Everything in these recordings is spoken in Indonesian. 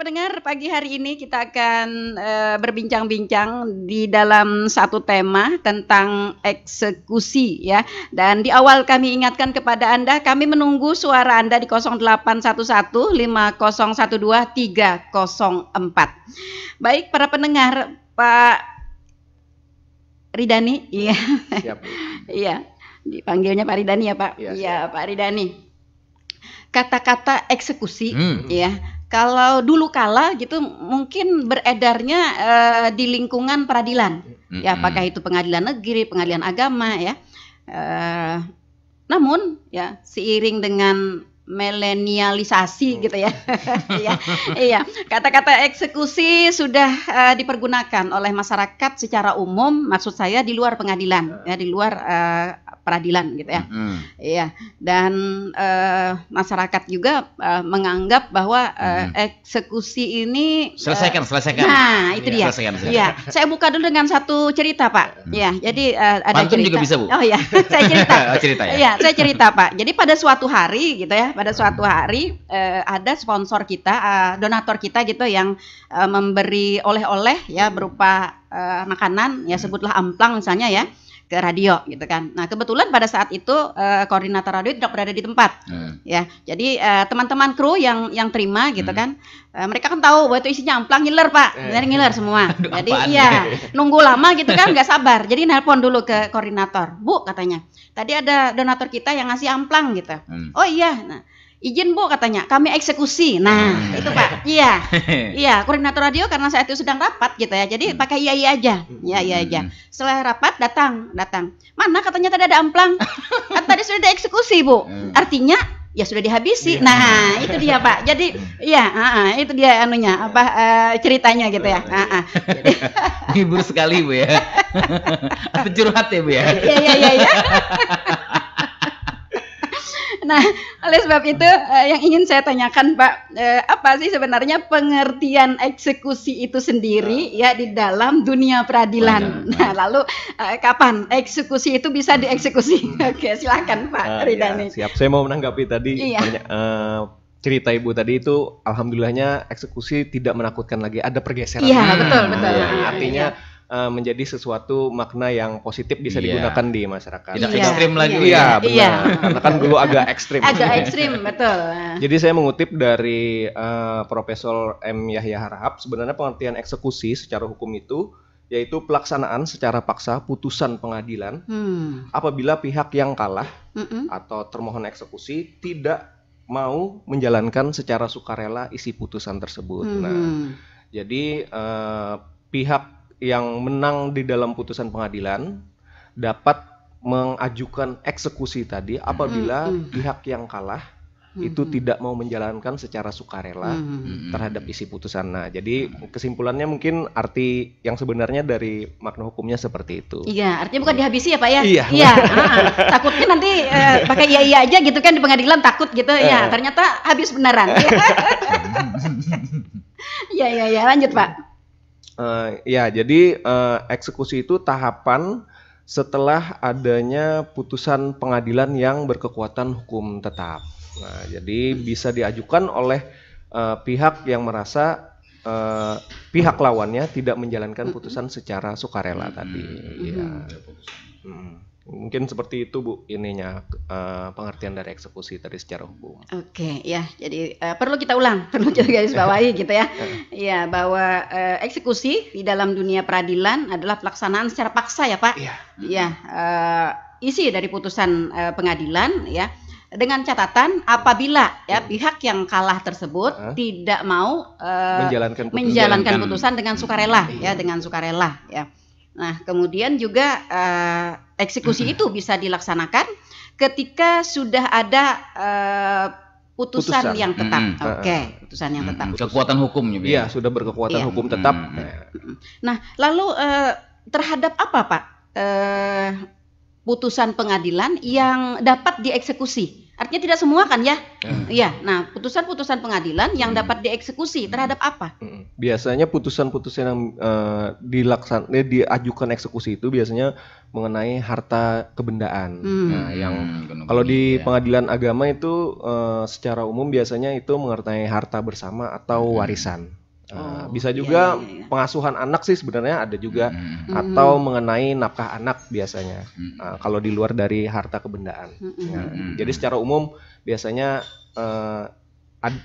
pendengar, pagi hari ini kita akan berbincang-bincang di dalam satu tema tentang eksekusi ya. Dan di awal kami ingatkan kepada Anda, kami menunggu suara Anda di 0811 5012 304. Baik para pendengar, Pak Ridani, iya. Siap. Iya, dipanggilnya Pak Ridani ya Pak. Iya, Pak Ridani. Kata-kata eksekusi, ya. Kalau dulu kala gitu mungkin beredarnya di lingkungan peradilan, ya. Apakah itu pengadilan negeri, pengadilan agama, ya. Namun, ya seiring dengan milenialisasi gitu ya, iya, kata-kata eksekusi sudah dipergunakan oleh masyarakat secara umum, maksud saya di luar pengadilan, ya, di luar peradilan gitu ya, iya, dan masyarakat juga menganggap bahwa eksekusi ini selesaikan. Nah, itu dia. Iya, saya buka dulu dengan satu cerita Pak. Ya, jadi ada pantun cerita. juga bisa Bu. Oh ya, saya cerita. Cerita ya. Iya, saya cerita Pak. Jadi pada suatu hari gitu ya, ada sponsor kita, donatur kita gitu yang memberi oleh-oleh ya berupa makanan, ya sebutlah amplang misalnya ya, ke radio gitu kan. Nah kebetulan pada saat itu koordinator radio tidak berada di tempat, ya. Jadi teman-teman kru yang terima gitu kan, mereka kan tahu bahwa itu isinya amplang, ngiler Pak, ngiler semua. Jadi iya, nunggu lama gitu kan, nggak sabar. Jadi nelpon dulu ke koordinator, Bu katanya, tadi ada donatur kita yang ngasih amplang gitu. Oh iya, nah izin Bu katanya, kami eksekusi. Nah itu Pak, iya koordinator radio karena saat itu sedang rapat gitu ya, jadi pakai iya aja, iya aja. Setelah rapat datang, mana katanya tadi ada amplang, kan tadi sudah dieksekusi Bu, artinya ya sudah dihabisi. Nah itu dia Pak, jadi itu dia anunya ceritanya gitu ya. Jadi, hibur sekali Bu ya. Atau curhat ya Bu ya. Iya. Nah, oleh sebab itu yang ingin saya tanyakan Pak, apa sih sebenarnya pengertian eksekusi itu sendiri ya di dalam dunia peradilan? Nah, lalu kapan eksekusi itu bisa dieksekusi? Oke, silakan Pak Ridani. Ya, siap, saya mau menanggapi tadi cerita Ibu tadi itu, alhamdulillahnya eksekusi tidak menakutkan lagi, ada pergeseran. Iya, betul. Artinya menjadi sesuatu makna yang positif bisa digunakan di masyarakat. Tidak ekstrim lagi. Iya, benar. Karena kan dulu agak ekstrim. Betul. Jadi saya mengutip dari Profesor M. Yahya Harahap, sebenarnya pengertian eksekusi secara hukum itu yaitu pelaksanaan secara paksa putusan pengadilan apabila pihak yang kalah atau termohon eksekusi tidak mau menjalankan secara sukarela isi putusan tersebut. Nah, jadi pihak yang menang di dalam putusan pengadilan dapat mengajukan eksekusi tadi apabila pihak yang kalah itu tidak mau menjalankan secara sukarela terhadap isi putusan. Nah, jadi kesimpulannya mungkin arti yang sebenarnya dari makna hukumnya seperti itu. Iya, artinya bukan dihabisi ya Pak ya? Iya. Takutnya nanti pakai iya aja gitu kan di pengadilan, takut gitu. Ya, ternyata habis beneran. Iya, lanjut Pak. Jadi eksekusi itu tahapan setelah adanya putusan pengadilan yang berkekuatan hukum tetap. Nah, jadi bisa diajukan oleh pihak yang merasa pihak lawannya tidak menjalankan putusan secara sukarela tadi. Mungkin seperti itu Bu ininya pengertian dari eksekusi tadi secara hukum. Oke, ya. Jadi perlu kita ulang, perlu juga garis bawahi gitu ya. Iya, bahwa eksekusi di dalam dunia peradilan adalah pelaksanaan secara paksa ya Pak. Iya. Isi dari putusan pengadilan ya, dengan catatan apabila ya pihak yang kalah tersebut tidak mau menjalankan putusan dengan sukarela ya, dengan sukarela ya. Nah, kemudian juga eksekusi itu bisa dilaksanakan ketika sudah ada putusan yang tetap. Putusan yang tetap. Kekuatan hukumnya. Iya, sudah berkekuatan hukum tetap. Nah, lalu terhadap apa Pak putusan pengadilan yang dapat dieksekusi? Artinya tidak semua kan ya? Iya. Nah, putusan-putusan pengadilan yang dapat dieksekusi terhadap apa? Biasanya putusan-putusan yang diajukan eksekusi itu biasanya mengenai harta kebendaan. Nah, yang kalau di pengadilan agama itu secara umum biasanya itu mengenai harta bersama atau warisan. Bisa juga pengasuhan anak sih sebenarnya ada juga, atau mengenai nafkah anak biasanya. Kalau di luar dari harta kebendaan. Jadi secara umum biasanya 4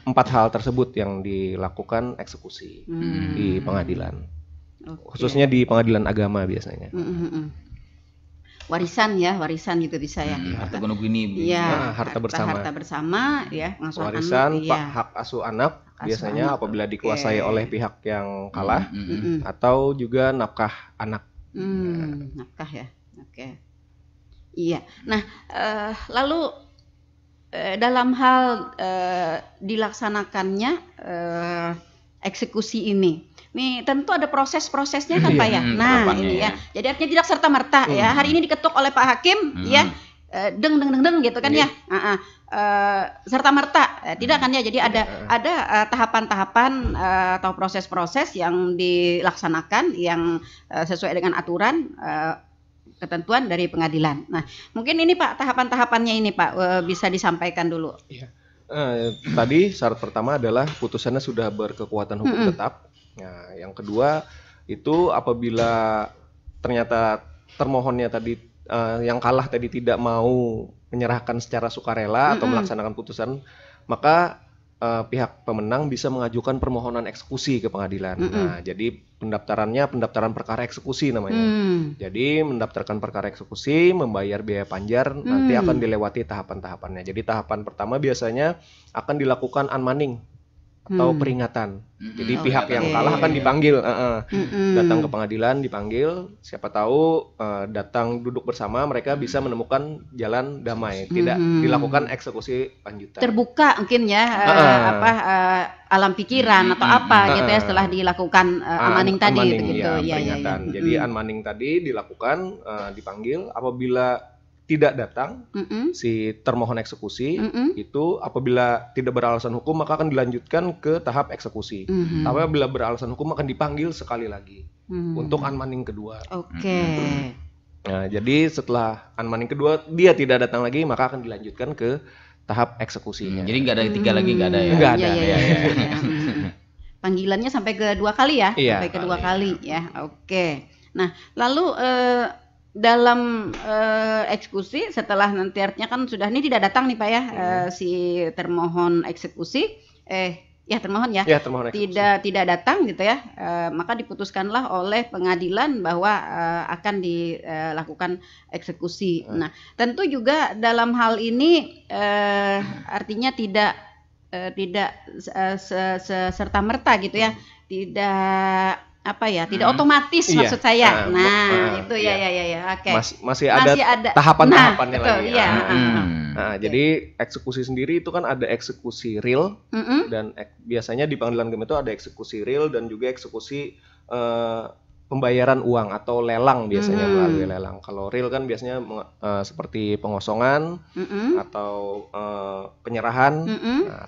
hal tersebut yang dilakukan eksekusi di pengadilan, khususnya di pengadilan agama biasanya. Warisan juga bisa ya. Harta gonogini. Iya, harta bersama ya, warisan, hak asuh anak biasanya apabila dikuasai oleh pihak yang kalah, atau juga nafkah anak. Nafkah ya. Oke. Iya. Nah, lalu dalam hal dilaksanakannya eksekusi ini tentu ada proses-prosesnya kan Pak ya. Nah ini ya. Jadi artinya tidak serta-merta ya. Hari ini diketuk oleh Pak Hakim ya, deng gitu kan ya. Serta-merta tidak kan ya. Jadi ada tahapan-tahapan atau proses-proses yang dilaksanakan yang sesuai dengan aturan ketentuan dari pengadilan. Nah mungkin ini Pak tahapan-tahapannya ini Pak bisa disampaikan dulu. Tadi syarat pertama adalah putusannya sudah berkekuatan hukum tetap. Nah, yang kedua itu apabila ternyata termohonnya tadi yang kalah tadi tidak mau menyerahkan secara sukarela atau melaksanakan putusan, maka pihak pemenang bisa mengajukan permohonan eksekusi ke pengadilan. Nah, jadi pendaftaran perkara eksekusi namanya. Jadi mendaftarkan perkara eksekusi, membayar biaya panjar, nanti akan dilewati tahapan-tahapannya. Jadi tahapan pertama biasanya akan dilakukan unmanning atau peringatan. Jadi pihak yang kalah akan dipanggil, datang ke pengadilan, dipanggil. Siapa tahu datang duduk bersama, mereka bisa menemukan jalan damai. Tidak dilakukan eksekusi lanjutan. Terbuka mungkin ya, alam pikiran atau apa gitu ya setelah dilakukan unmanning tadi gitu. Peringatan. Jadi unmanning tadi dilakukan, dipanggil. Apabila tidak datang si termohon eksekusi itu, apabila tidak beralasan hukum maka akan dilanjutkan ke tahap eksekusi. Tapi apabila beralasan hukum akan dipanggil sekali lagi untuk unmanning kedua. Nah, jadi setelah unmanning kedua dia tidak datang lagi maka akan dilanjutkan ke tahap eksekusinya. Jadi nggak ada ketiga lagi, nggak ada ya? Nggak ada. Panggilannya sampai kedua kali ya? Sampai kedua kali ya. Nah lalu dalam eksekusi setelah nanti artinya kan sudah ini tidak datang nih Pak ya, si termohon eksekusi termohon tidak datang gitu ya, maka diputuskanlah oleh pengadilan bahwa akan dilakukan eksekusi. Nah tentu juga dalam hal ini artinya tidak serta-merta gitu ya, tidak otomatis maksud saya. Itu masih ada tahapan-tahapannya lagi. Jadi eksekusi sendiri itu kan ada eksekusi real dan biasanya di pengadilan agama itu ada eksekusi real dan juga eksekusi pembayaran uang atau lelang biasanya melalui lelang. Kalau real kan biasanya seperti pengosongan atau penyerahan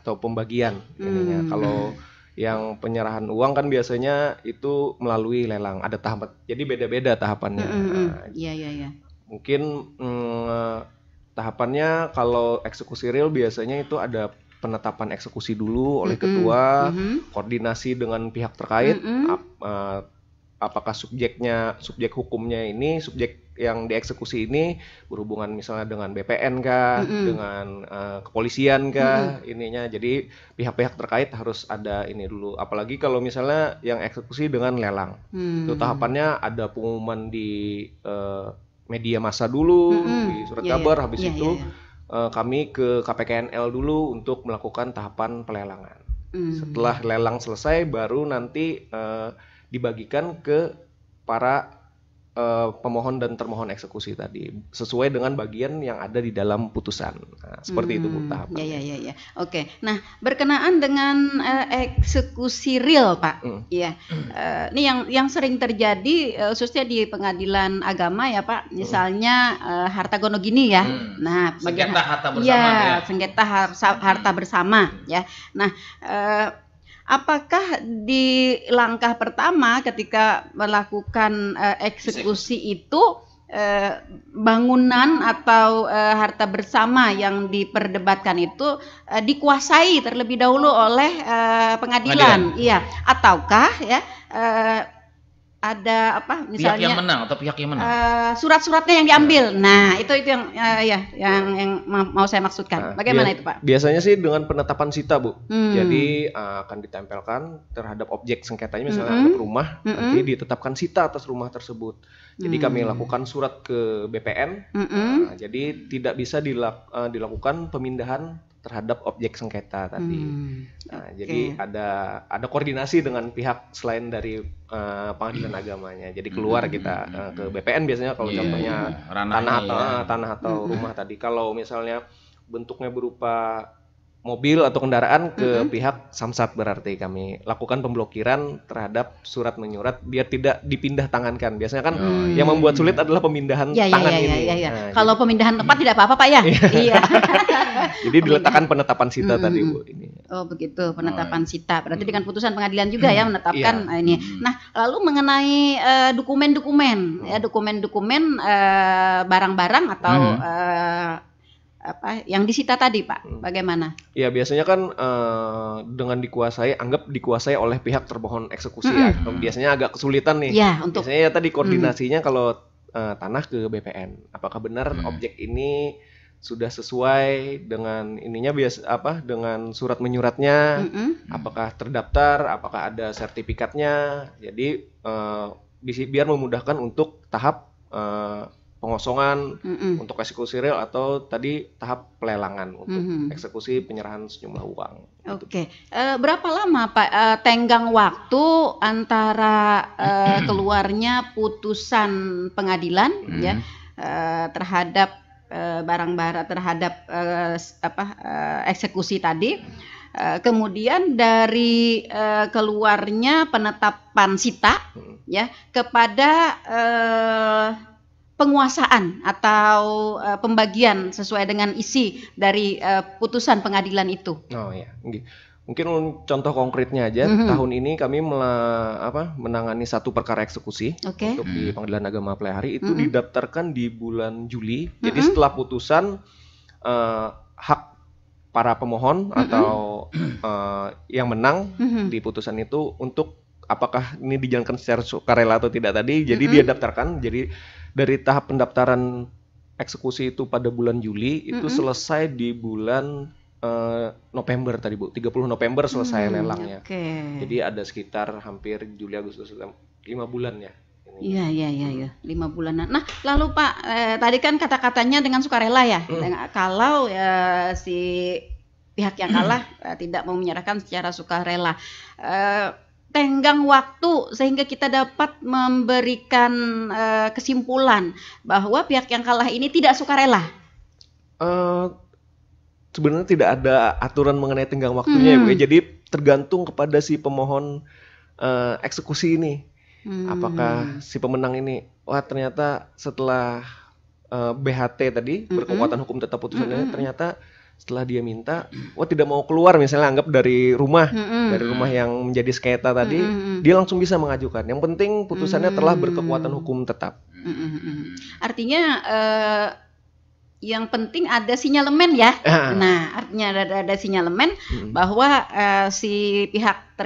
atau pembagian ininya. Kalau yang penyerahan uang kan biasanya itu melalui lelang, ada tahap, jadi beda-beda tahapannya. Mungkin tahapannya kalau eksekusi real biasanya itu ada penetapan eksekusi dulu oleh ketua, koordinasi dengan pihak terkait, apakah subjek hukumnya ini, subjek yang dieksekusi ini berhubungan misalnya dengan BPN kah, dengan kepolisian kah, ininya. Jadi pihak-pihak terkait harus ada ini dulu. Apalagi kalau misalnya yang eksekusi dengan lelang, itu tahapannya ada pengumuman di media massa dulu, di surat kabar, habis itu kami ke KPKNL dulu untuk melakukan tahapan pelelangan. Setelah lelang selesai, baru nanti dibagikan ke para pemohon dan termohon eksekusi tadi sesuai dengan bagian yang ada di dalam putusan. Nah, seperti itu Bu tahapannya. Oke. Nah, berkenaan dengan eksekusi real, Pak. Ini yang sering terjadi khususnya di pengadilan agama ya, Pak. Misalnya harta gonogini ya. Nah, sengketa harta bersama sengketa harta bersama ya. Nah, apakah di langkah pertama ketika melakukan eksekusi itu bangunan atau harta bersama yang diperdebatkan itu dikuasai terlebih dahulu oleh pengadilan. Iya, ataukah ya ada apa misalnya pihak yang menang atau pihak yang menang, surat-suratnya yang diambil. Nah, itu yang yang mau saya maksudkan. Bagaimana itu, Pak? Biasanya sih dengan penetapan sita, Bu. Jadi akan ditempelkan terhadap objek sengketanya, misalnya ada rumah, nanti ditetapkan sita atas rumah tersebut. Jadi kami lakukan surat ke BPN. Jadi tidak bisa dilakukan pemindahan terhadap objek sengketa tadi. Jadi ada koordinasi dengan pihak selain dari pengadilan agamanya. Jadi keluar kita ke BPN biasanya kalau contohnya tanah atau rumah tadi. Kalau misalnya bentuknya berupa mobil atau kendaraan ke pihak Samsat, berarti kami lakukan pemblokiran terhadap surat menyurat biar tidak dipindah tangankan. Biasanya kan yang membuat sulit adalah pemindahan tangan ini. Nah, kalau pemindahan tempat tidak apa-apa, Pak ya. Iya. Jadi diletakkan penetapan sita tadi, Bu, ini. Oh, begitu, penetapan sita. Berarti dengan putusan pengadilan juga ya menetapkan ini. Nah, lalu mengenai dokumen-dokumen barang-barang atau apa yang disita tadi, Pak, bagaimana? Ya biasanya kan dengan anggap dikuasai oleh pihak termohon eksekusi ya. Biasanya agak kesulitan nih. Ya, biasanya tadi koordinasinya kalau tanah ke BPN. Apakah benar objek ini sudah sesuai dengan ininya dengan surat menyuratnya? Apakah terdaftar? Apakah ada sertifikatnya? Jadi biar memudahkan untuk tahap pengosongan untuk eksekusi real atau tadi tahap pelelangan untuk eksekusi penyerahan sejumlah uang. Oke. Berapa lama, Pak, tenggang waktu antara keluarnya putusan pengadilan ya terhadap barang-barang terhadap eksekusi tadi, kemudian dari keluarnya penetapan sita ya kepada penguasaan atau pembagian sesuai dengan isi dari putusan pengadilan itu. Oh ya, mungkin contoh konkretnya aja. Tahun ini kami menangani satu perkara eksekusi untuk di Pengadilan Agama Pleiahari itu didaftarkan di bulan Juli. Jadi setelah putusan hak para pemohon atau yang menang di putusan itu untuk apakah ini dijalankan secara sukarela atau tidak tadi. Jadi dia daftarkan. Jadi dari tahap pendaftaran eksekusi itu pada bulan Juli itu selesai di bulan November tadi, Bu. 30 November selesai lelangnya. Jadi ada sekitar hampir Juli Agustus 5 bulan ya. Iya, 5 bulanan. Nah, lalu Pak, tadi kan kata-katanya dengan sukarela ya. Kalau si pihak yang kalah tidak mau menyerahkan secara sukarela. Tenggang waktu sehingga kita dapat memberikan kesimpulan bahwa pihak yang kalah ini tidak sukarela. Sebenarnya tidak ada aturan mengenai tenggang waktunya ya, Bu. Jadi tergantung kepada si pemohon eksekusi ini. Apakah si pemenang ini, wah ternyata setelah BHT tadi berkekuatan hukum tetap putusannya ternyata setelah dia minta, tidak mau keluar misalnya anggap dari rumah yang menjadi sengketa tadi, dia langsung bisa mengajukan. Yang penting putusannya telah berkekuatan hukum tetap. Artinya yang penting ada sinyalemen ya. Nah, artinya ada sinyalemen bahwa si pihak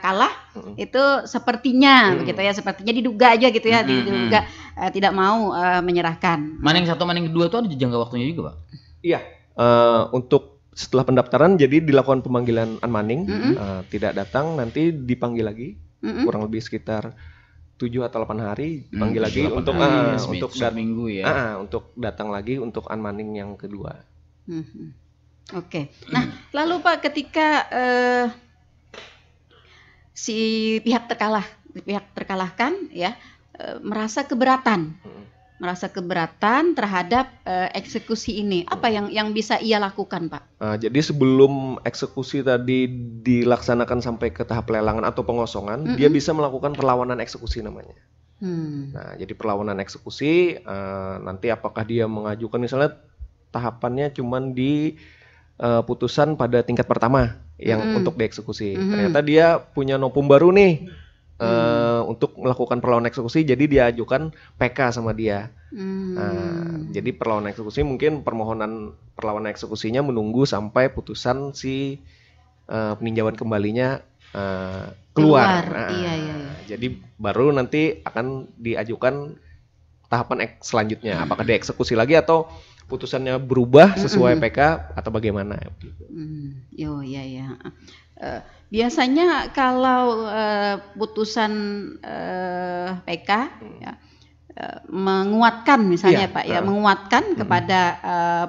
kalah itu sepertinya begitu ya, sepertinya diduga aja gitu ya, diduga tidak mau menyerahkan. Maning satu, maning kedua itu ada jangka waktunya juga, Pak? Iya. Untuk setelah pendaftaran jadi dilakukan pemanggilan unmanning, tidak datang nanti dipanggil lagi kurang lebih sekitar 7 atau 8 hari dipanggil lagi untuk minggu ya. Untuk datang lagi untuk unmanning yang kedua. Oke. Nah, lalu Pak, ketika si pihak terkalahkan ya merasa keberatan terhadap eksekusi ini, apa yang bisa ia lakukan, Pak? Jadi sebelum eksekusi tadi dilaksanakan sampai ke tahap pelelangan atau pengosongan, dia bisa melakukan perlawanan eksekusi namanya. Nah, jadi perlawanan eksekusi nanti apakah dia mengajukan misalnya tahapannya cuman di putusan pada tingkat pertama yang untuk dieksekusi. Ternyata dia punya novum baru nih. untuk melakukan perlawanan eksekusi, jadi diajukan PK sama dia. Jadi perlawanan eksekusi mungkin permohonan perlawanan eksekusinya menunggu sampai putusan si peninjauan kembalinya keluar. Iya. Jadi baru nanti akan diajukan tahapan selanjutnya, apakah dieksekusi lagi atau putusannya berubah sesuai PK atau bagaimana? Iya. Biasanya kalau putusan PK ya, menguatkan misalnya Pak ya, menguatkan kepada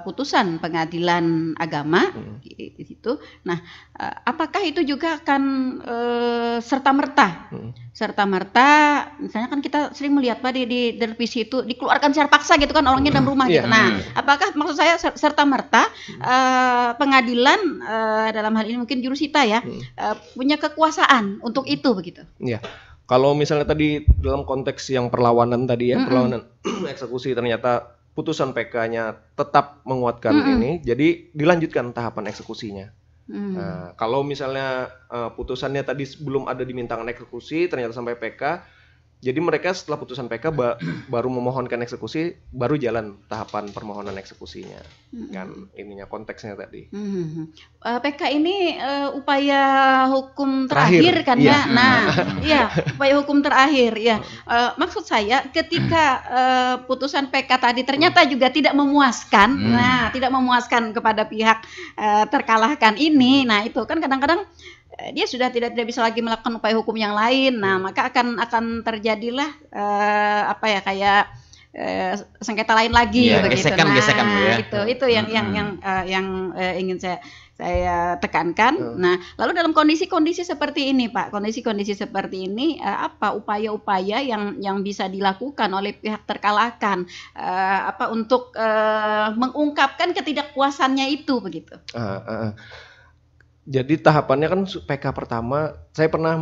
putusan pengadilan agama itu. Nah, apakah itu juga akan serta-merta misalnya kan kita sering melihat Pak di televisi itu dikeluarkan secara paksa gitu kan orangnya dalam rumah gitu. Nah, apakah maksud saya serta-merta pengadilan dalam hal ini mungkin jurusita ya punya kekuasaan untuk itu begitu? Iya. Kalau misalnya tadi dalam konteks yang perlawanan tadi ya, perlawanan eksekusi ternyata putusan PK-nya tetap menguatkan ini, jadi dilanjutkan tahapan eksekusinya. Nah, kalau misalnya putusannya tadi belum ada dimintakan eksekusi, ternyata sampai PK, jadi mereka setelah putusan PK baru memohonkan eksekusi, baru jalan tahapan permohonan eksekusinya. Kan ininya konteksnya tadi. PK ini upaya hukum terakhir kan ya. Nah, iya, upaya hukum terakhir ya. Maksud saya ketika putusan PK tadi ternyata juga tidak memuaskan. Nah, tidak memuaskan kepada pihak terkalahkan ini. Nah, itu kan kadang-kadang dia sudah tidak bisa lagi melakukan upaya hukum yang lain. Nah, maka akan terjadilah kayak sengketa lain lagi begitu. Gesekan ya. Itu yang ingin saya tekankan. Nah, lalu dalam kondisi-kondisi seperti ini, Pak, kondisi-kondisi seperti ini apa upaya-upaya yang bisa dilakukan oleh pihak terkalahkan untuk mengungkapkan ketidakpuasannya itu begitu? Jadi tahapannya kan PK pertama, saya pernah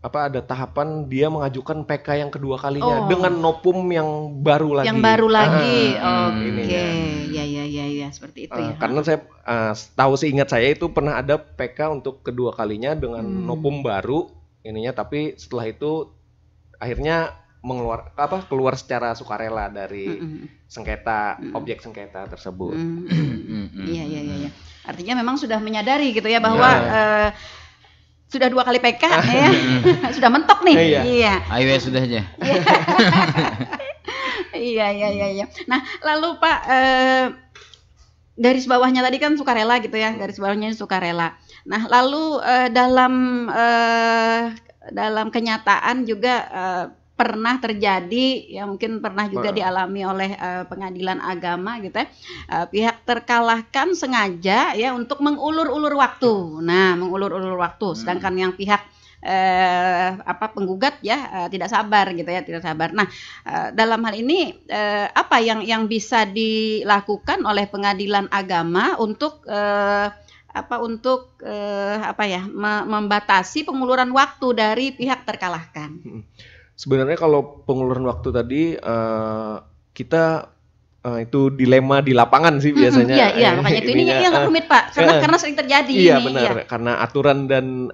ada tahapan dia mengajukan PK yang kedua kalinya dengan nopum yang baru lagi. Yang baru lagi, oke, ya seperti itu ya. Karena saya tahu seingat saya itu pernah ada PK untuk kedua kalinya dengan nopum baru ininya, tapi setelah itu akhirnya keluar secara sukarela dari sengketa objek sengketa tersebut. Iya. Artinya memang sudah menyadari gitu ya bahwa sudah 2 kali PK ya. Sudah mentok nih. Iya. Ayo sudah aja. Iya. Nah, lalu Pak garis bawahnya tadi kan sukarela gitu ya. Garis bawahnya sukarela. Nah, lalu dalam kenyataan juga pernah terjadi ya, mungkin pernah juga dialami oleh pengadilan agama gitu ya, pihak terkalahkan sengaja ya untuk mengulur-ulur waktu. Nah, mengulur-ulur waktu, sedangkan yang pihak penggugat ya tidak sabar gitu ya, tidak sabar. Nah, dalam hal ini apa yang bisa dilakukan oleh pengadilan agama untuk membatasi penguluran waktu dari pihak terkalahkan? Sebenarnya kalau penguluran waktu tadi kita itu dilema di lapangan sih biasanya. Iya, makanya itu ini yang rumit Pak, karena sering terjadi. Iya benar, karena aturan dan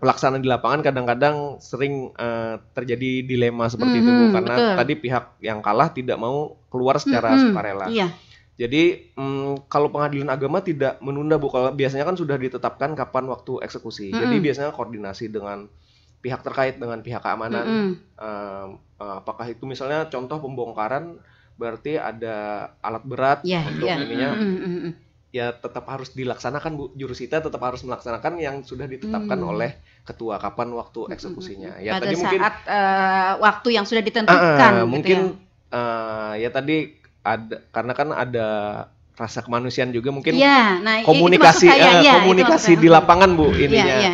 pelaksanaan di lapangan kadang-kadang sering terjadi dilema seperti itu Bu, karena betul. Tadi pihak yang kalah tidak mau keluar secara sukarela. Iya. Jadi kalau pengadilan agama tidak menunda Bu, kalau biasanya kan sudah ditetapkan kapan waktu eksekusi. Jadi biasanya koordinasi dengan pihak terkait, dengan pihak keamanan, apakah itu misalnya contoh pembongkaran berarti ada alat berat untuk ininya, ya tetap harus dilaksanakan Bu, jurusita tetap harus melaksanakan yang sudah ditetapkan oleh ketua kapan waktu eksekusinya. Ya pada tadi saat mungkin waktu yang sudah ditentukan. Mungkin ya tadi ada, karena kan ada rasa kemanusiaan juga mungkin komunikasi di lapangan Bu ininya.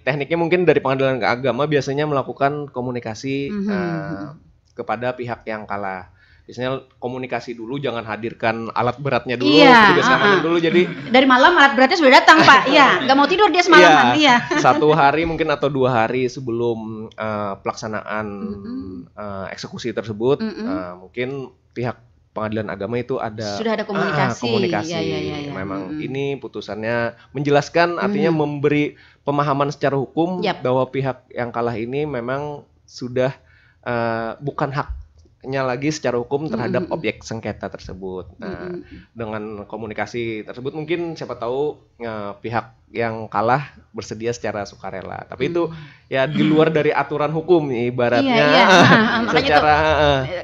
Tekniknya mungkin dari pengadilan agama biasanya melakukan komunikasi kepada pihak yang kalah. Biasanya komunikasi dulu, jangan hadirkan alat beratnya dulu, tugas keamanan dulu. Jadi dari malam alat beratnya sudah datang Pak. Iya, nggak mau tidur dia semalaman. Iya. 1 hari mungkin atau 2 hari sebelum pelaksanaan eksekusi tersebut, mungkin pihak pengadilan agama itu sudah ada komunikasi. Komunikasi. Ya. Memang ini putusannya menjelaskan, artinya memberi pemahaman secara hukum bahwa pihak yang kalah ini memang sudah bukan haknya lagi secara hukum terhadap objek sengketa tersebut. Nah, dengan komunikasi tersebut mungkin siapa tahu pihak yang kalah bersedia secara sukarela. Tapi itu ya di luar dari aturan hukum ibaratnya. Secara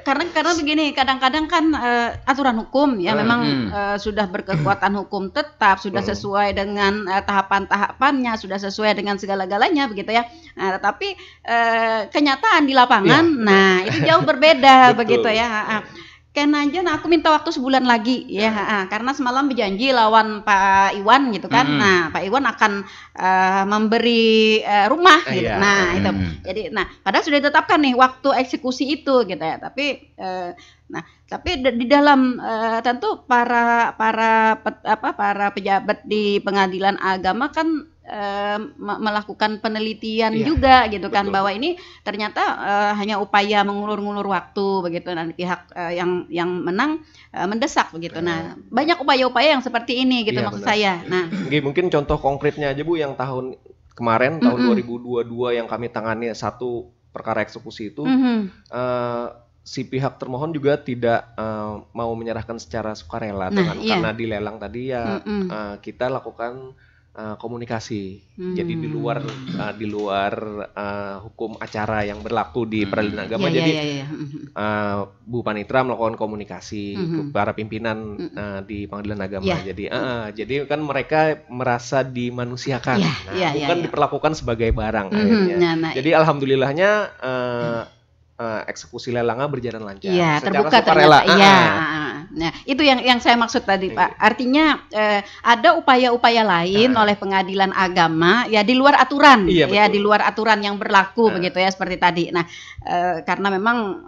karena begini, kadang-kadang kan aturan hukum ya memang sudah berkekuatan hukum tetap, sudah sesuai dengan tahapan-tahapannya, sudah sesuai dengan segala-galanya begitu ya. Nah, tetapi kenyataan di lapangan itu jauh berbeda begitu ya. Aja, aku minta waktu sebulan lagi ya, karena semalam berjanji lawan Pak Iwan gitu kan. Nah, Pak Iwan akan memberi rumah gitu. Nah, itu. Jadi, padahal sudah ditetapkan nih waktu eksekusi itu gitu ya. Tapi di dalam tentu para pejabat di pengadilan agama kan melakukan penelitian juga gitu kan, bahwa ini ternyata hanya upaya mengulur-ngulur waktu begitu, dan pihak yang menang mendesak begitu. Nah, banyak upaya-upaya yang seperti ini gitu maksud saya. Nah, mungkin contoh konkretnya aja Bu, yang tahun kemarin tahun 2022 yang kami tangani satu perkara eksekusi itu, si pihak termohon juga tidak mau menyerahkan secara sukarela karena dilelang tadi ya. Kita lakukan komunikasi. Jadi di luar hukum acara yang berlaku di peradilan agama. Bu Panitra melakukan komunikasi ke para pimpinan di pengadilan agama. Jadi kan mereka merasa dimanusiakan, bukan diperlakukan sebagai barang akhirnya. Jadi alhamdulillahnya eksekusi lelangnya berjalan lancar. Iya, terbuka ternyata. Nah, itu yang saya maksud tadi, Pak. Artinya ada upaya-upaya lain oleh pengadilan agama ya di luar aturan, di luar aturan yang berlaku begitu ya, seperti tadi. Nah, karena memang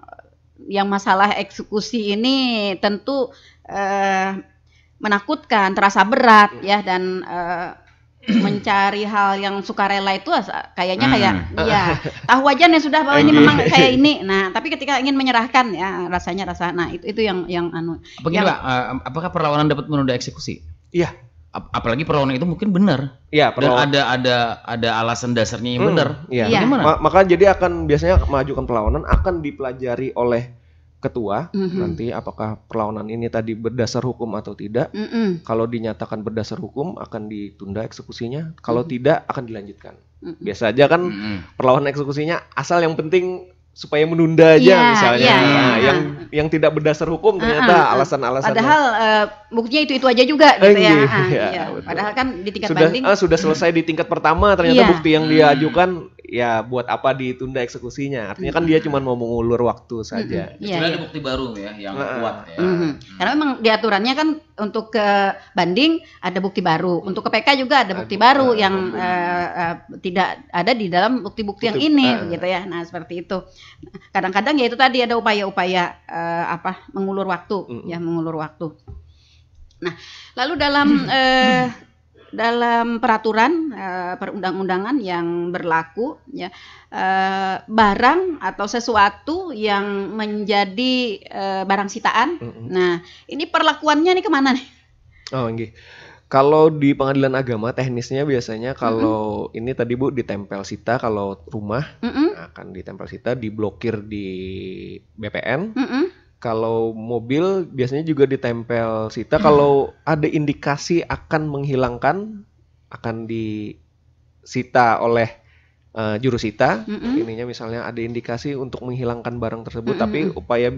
yang masalah eksekusi ini tentu menakutkan, terasa berat ya, dan mencari hal yang sukarela itu kayaknya tahu aja nih sudah bahwa ini memang kayak ini. Nah, tapi ketika ingin menyerahkan ya rasanya nah itu yang Begini, Pak, apakah perlawanan dapat menunda eksekusi? Iya. Apalagi perlawanan itu mungkin benar. Iya, dan ada alasan dasarnya yang benar. Iya. Bagaimana? Maka jadi akan biasanya mengajukan perlawanan akan dipelajari oleh ketua nanti apakah perlawanan ini tadi berdasar hukum atau tidak. Kalau dinyatakan berdasar hukum akan ditunda eksekusinya, kalau tidak akan dilanjutkan. Biasa aja kan perlawanan eksekusinya asal yang penting supaya menunda aja misalnya. Yang tidak berdasar hukum ternyata alasan-alasannya. Padahal buktinya itu aja juga gitu Padahal kan di tingkat banding sudah selesai di tingkat pertama, ternyata bukti yang diajukan ya buat apa ditunda eksekusinya? Artinya kan dia cuma mau mengulur waktu saja. Kecuali ada bukti baru ya yang kuat ya. Karena memang di aturannya kan untuk ke banding ada bukti baru, untuk ke PK juga ada bukti baru yang tidak ada di dalam bukti-bukti yang ini gitu ya. Nah, seperti itu. Kadang-kadang ya itu tadi ada upaya-upaya mengulur waktu mengulur waktu. Nah, lalu dalam peraturan perundang-undangan yang berlaku ya, barang atau sesuatu yang menjadi barang sitaan. Nah, ini perlakuannya nih kemana nih? Kalau di pengadilan agama teknisnya biasanya kalau ini tadi Bu ditempel sita, kalau rumah akan ditempel sita, diblokir di BPN. Kalau mobil biasanya juga ditempel sita. Kalau ada indikasi akan menghilangkan, akan disita oleh juru sita. Ininya misalnya ada indikasi untuk menghilangkan barang tersebut, tapi upaya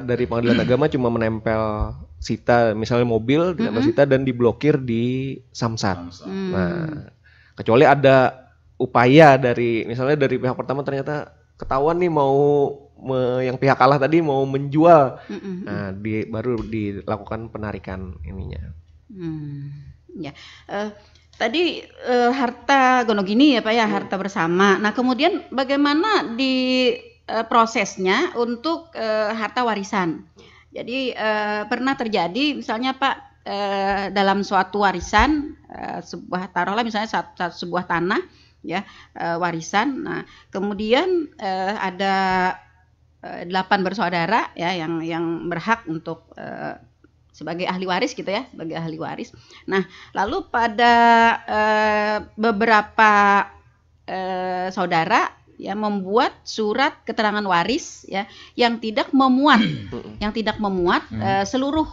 dari pengadilan agama cuma menempel sita, misalnya mobil ditempel sita dan diblokir di samsat. Nah, kecuali ada upaya dari misalnya dari pihak pertama ternyata ketahuan nih yang pihak kalah tadi mau menjual, nah baru dilakukan penarikan ininya. Tadi harta gonogini ya Pak ya, harta bersama. Nah, kemudian bagaimana di prosesnya untuk harta warisan? Jadi pernah terjadi misalnya Pak dalam suatu warisan, taruhlah misalnya sebuah tanah ya, warisan. Nah, kemudian ada 8 bersaudara ya yang berhak untuk sebagai ahli waris gitu ya, sebagai ahli waris. Nah, lalu pada beberapa saudara ya membuat surat keterangan waris ya yang tidak memuat seluruh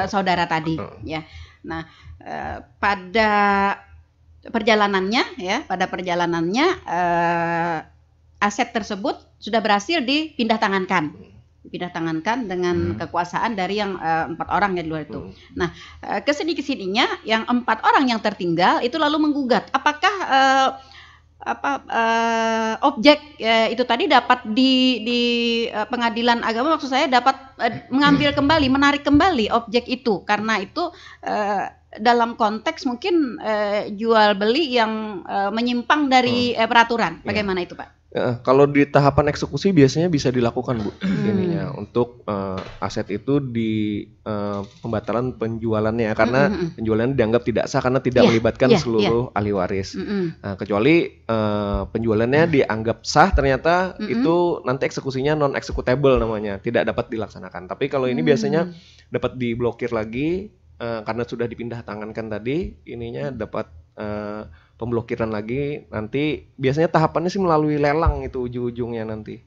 saudara tadi ya. Nah, pada perjalanannya aset tersebut sudah berhasil dipindah tangankan dengan kekuasaan dari yang 4 orang yang di luar itu. Nah, kesininya yang 4 orang yang tertinggal itu lalu menggugat apakah objek itu tadi dapat di pengadilan agama, maksud saya dapat menarik kembali objek itu, karena itu dalam konteks mungkin jual beli yang menyimpang dari peraturan. Bagaimana itu, Pak? Kalau di tahapan eksekusi biasanya bisa dilakukan, Bu, ininya untuk aset itu di pembatalan penjualannya, karena penjualannya dianggap tidak sah karena tidak melibatkan seluruh ahli waris. Nah, kecuali penjualannya dianggap sah, ternyata itu nanti eksekusinya non executable namanya, tidak dapat dilaksanakan. Tapi kalau ini biasanya dapat diblokir lagi karena sudah dipindah tangankan tadi, ininya dapat pemblokiran lagi. Nanti biasanya tahapannya sih melalui lelang itu ujung-ujungnya nanti.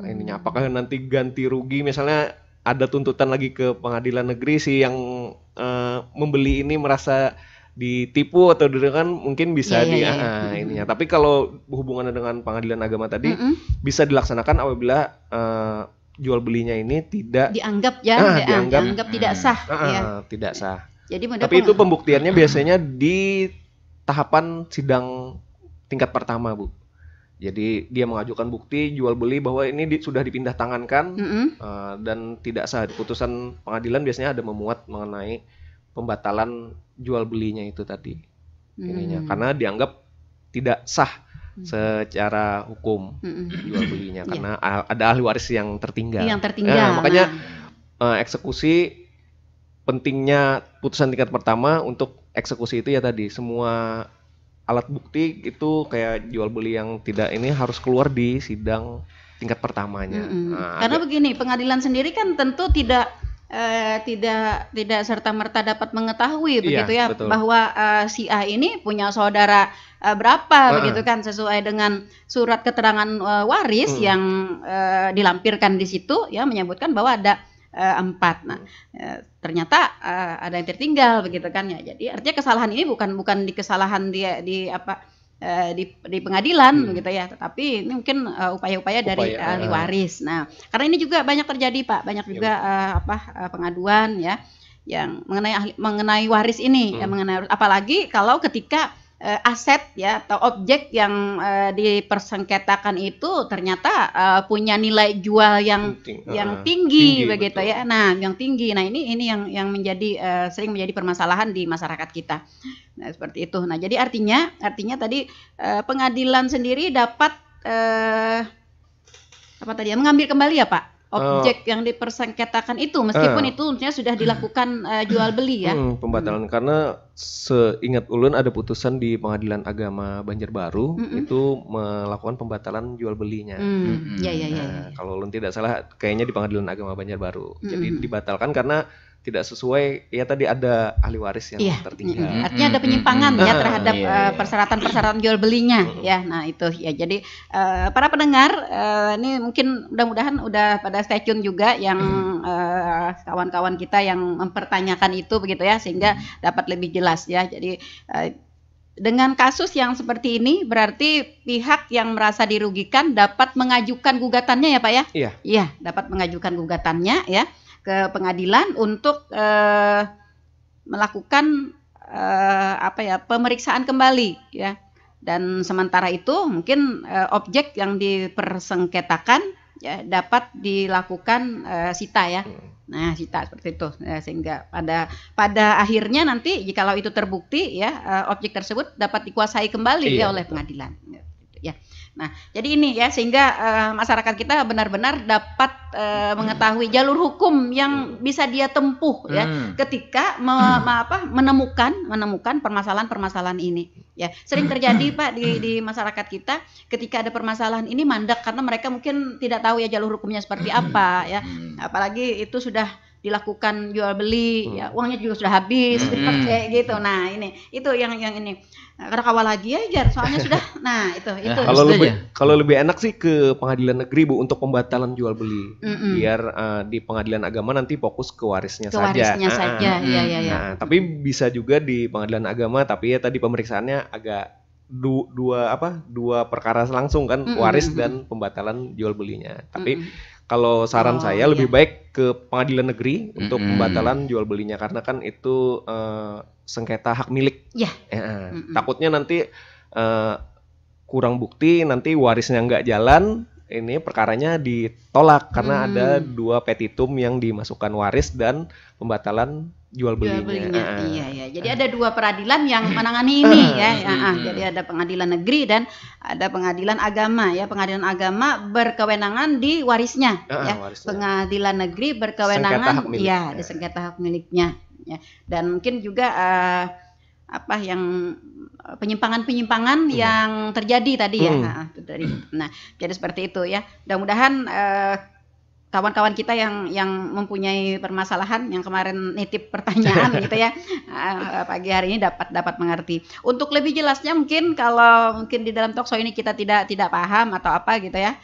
Ininya apakah nanti ganti rugi, misalnya ada tuntutan lagi ke pengadilan negeri si yang membeli ini merasa ditipu atau kan mungkin bisa ininya. Tapi kalau hubungannya dengan pengadilan agama tadi bisa dilaksanakan apabila jual belinya ini tidak dianggap tidak sah. Tidak sah. Jadi tapi itu pembuktiannya biasanya di tahapan sidang tingkat pertama, Bu. Jadi dia mengajukan bukti jual beli bahwa ini sudah dipindah tangankan dan tidak sah. Putusan pengadilan biasanya ada memuat mengenai pembatalan jual belinya itu tadi, ininya karena dianggap tidak sah secara hukum jual belinya karena ada ahli waris yang tertinggal. Makanya eksekusi, pentingnya putusan tingkat pertama untuk eksekusi itu ya tadi, semua alat bukti itu kayak jual beli yang tidak ini harus keluar di sidang tingkat pertamanya. Karena begini, pengadilan sendiri kan tentu tidak serta-merta dapat mengetahui begitu ya, betul, bahwa si A ini punya saudara berapa begitu kan, sesuai dengan surat keterangan waris yang dilampirkan di situ ya menyebutkan bahwa ada 4. Nah, ternyata ada yang tertinggal begitu kan ya. Jadi artinya kesalahan ini bukan di kesalahan di pengadilan begitu ya, tetapi ini mungkin upaya-upaya dari ahli waris. Nah, karena ini juga banyak terjadi, Pak, banyak juga pengaduan ya yang mengenai waris ini, apalagi kalau ketika aset ya atau objek yang dipersengketakan itu ternyata punya nilai jual yang tinggi begitu, betul ya. Nah, yang tinggi. Nah, ini yang menjadi sering menjadi permasalahan di masyarakat kita. Nah, seperti itu. Nah, jadi artinya tadi pengadilan sendiri dapat mengambil kembali ya, Pak, objek yang dipersengketakan itu, meskipun itu sudah dilakukan jual beli ya. Pembatalan karena seingat ulun ada putusan di Pengadilan Agama Banjarbaru itu melakukan pembatalan jual belinya. Kalau ulun tidak salah kayaknya di Pengadilan Agama Banjarbaru. Jadi dibatalkan karena tidak sesuai, ya tadi ada ahli waris yang tertinggal. Artinya ada penyimpangan ya terhadap persyaratan jual belinya ya. Nah, itu ya. Jadi para pendengar ini mungkin mudah-mudahan udah pada stay tune juga yang kawan-kawan kita yang mempertanyakan itu begitu ya, sehingga dapat lebih jelas ya. Jadi dengan kasus yang seperti ini berarti pihak yang merasa dirugikan dapat mengajukan gugatannya ya, Pak ya? Iya, dapat mengajukan gugatannya ya ke pengadilan untuk melakukan pemeriksaan kembali ya. Dan sementara itu mungkin objek yang dipersengketakan ya dapat dilakukan sita ya. Nah, sita seperti itu sehingga pada akhirnya nanti jikalau itu terbukti ya objek tersebut dapat dikuasai kembali ya oleh pengadilan ya. Nah, jadi ini ya sehingga masyarakat kita benar-benar dapat mengetahui jalur hukum yang bisa dia tempuh ya ketika menemukan permasalahan-permasalahan ini. Ya, sering terjadi Pak di masyarakat kita ketika ada permasalahan ini mandek karena mereka mungkin tidak tahu ya jalur hukumnya seperti apa ya. Apalagi itu sudah dilakukan jual beli, ya uangnya juga sudah habis dipakai gitu. Nah, itu yang ini. Karena kawal lagi aja, soalnya sudah. Nah, itu. Kalau lebih enak sih ke pengadilan negeri Bu untuk pembatalan jual beli. Biar di pengadilan agama nanti fokus ke warisnya saja. Nah, tapi bisa juga di pengadilan agama, tapi ya tadi pemeriksaannya agak dua perkara langsung kan, waris dan pembatalan jual belinya. Tapi kalau saran saya lebih baik ke pengadilan negeri untuk pembatalan jual belinya karena kan itu sengketa hak milik. Takutnya nanti kurang bukti, nanti warisnya nggak jalan, ini perkaranya ditolak karena ada 2 petitum yang dimasukkan waris dan pembatalan jual belinya. Iya. Jadi ada 2 peradilan yang menangani ini ya. Jadi ada pengadilan negeri dan ada pengadilan agama ya. Pengadilan agama berkewenangan di warisnya ya. Pengadilan negeri berkewenangan di sengketa hak miliknya ya. Dan mungkin juga yang penyimpangan yang terjadi tadi ya. Nah, jadi seperti itu ya. Mudah-mudahan kawan-kawan kita yang mempunyai permasalahan yang kemarin nitip pertanyaan gitu ya, pagi hari ini dapat mengerti. Untuk lebih jelasnya mungkin kalau di dalam talkshow ini kita tidak paham atau apa gitu ya,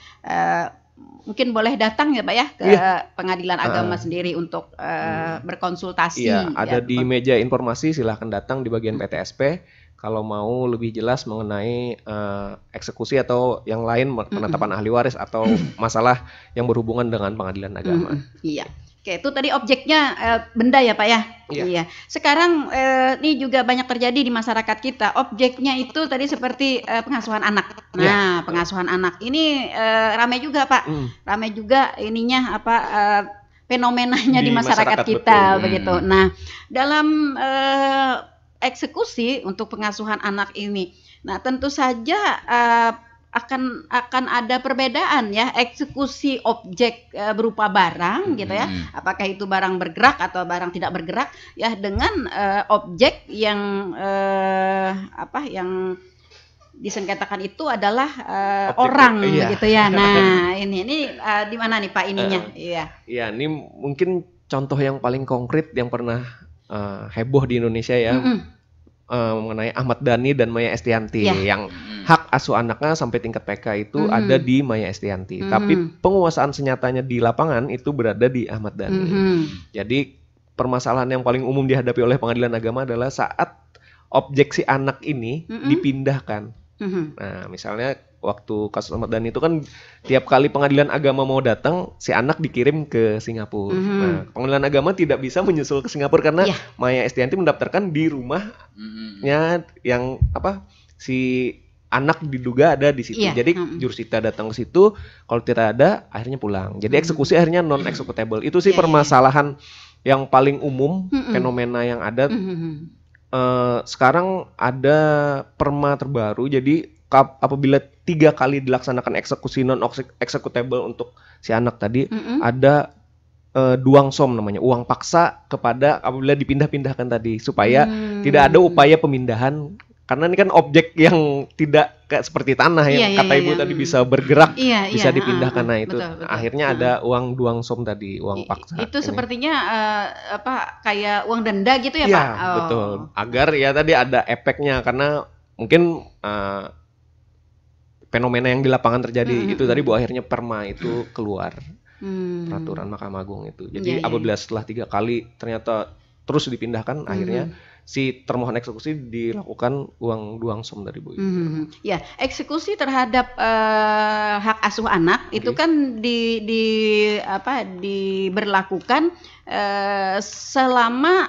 mungkin boleh datang ya Pak ya ke pengadilan agama sendiri untuk berkonsultasi. Iya, ada di meja informasi, silahkan datang di bagian PTSP. Kalau mau lebih jelas mengenai eksekusi atau yang lain, penetapan ahli waris atau masalah yang berhubungan dengan pengadilan agama. Iya. Oke, itu tadi objeknya benda ya Pak ya. Iya. Sekarang ini juga banyak terjadi di masyarakat kita. Objeknya itu tadi seperti pengasuhan anak. Nah, pengasuhan anak ini ramai juga Pak. Ramai juga ininya fenomenanya di masyarakat kita begitu. Nah, dalam eksekusi untuk pengasuhan anak ini. Nah, tentu saja akan ada perbedaan ya, eksekusi objek berupa barang gitu ya. Apakah itu barang bergerak atau barang tidak bergerak ya, dengan objek yang yang disengketakan itu adalah orang begitu ya. Nah, ini di mana nih Pak ininya? Iya, ini mungkin contoh yang paling konkret yang pernah heboh di Indonesia ya, mengenai Ahmad Dhani dan Maya Estianti yang hak asuh anaknya sampai tingkat PK itu ada di Maya Estianti, tapi penguasaan senyatanya di lapangan itu berada di Ahmad Dhani. Jadi permasalahan yang paling umum dihadapi oleh pengadilan agama adalah saat objek si anak ini dipindahkan. Nah, misalnya waktu kasus Ahmad Dhani itu kan tiap kali pengadilan agama mau datang, si anak dikirim ke Singapura. Nah, pengadilan agama tidak bisa menyusul ke Singapura karena Maya Estianti mendaftarkan di rumahnya yang si anak diduga ada di situ. Jadi jurusita datang ke situ, kalau tidak ada akhirnya pulang. Jadi eksekusi akhirnya non executable. Itu sih permasalahan yang paling umum, fenomena yang ada. Sekarang ada perma terbaru, jadi apabila 3 kali dilaksanakan eksekusi non executable untuk si anak tadi, ada duang som namanya, uang paksa kepada apabila dipindah-pindahkan tadi, supaya tidak ada upaya pemindahan, karena ini kan objek yang tidak kayak seperti tanah yang kata Ibu tadi bisa bergerak, bisa dipindahkan. Nah, itu betul. Akhirnya ada uang duang som tadi, uang paksa. Itu sepertinya kayak uang denda gitu ya Pak? Betul. Agar ya tadi ada efeknya, karena mungkin fenomena yang di lapangan terjadi itu tadi Bu, akhirnya perma itu keluar, peraturan Mahkamah Agung itu. Jadi apabila setelah 3 kali ternyata terus dipindahkan, akhirnya si termohon eksekusi dilakukan uang duang som dari Bu. Ya, eksekusi terhadap hak asuh anak itu kan diberlakukan selama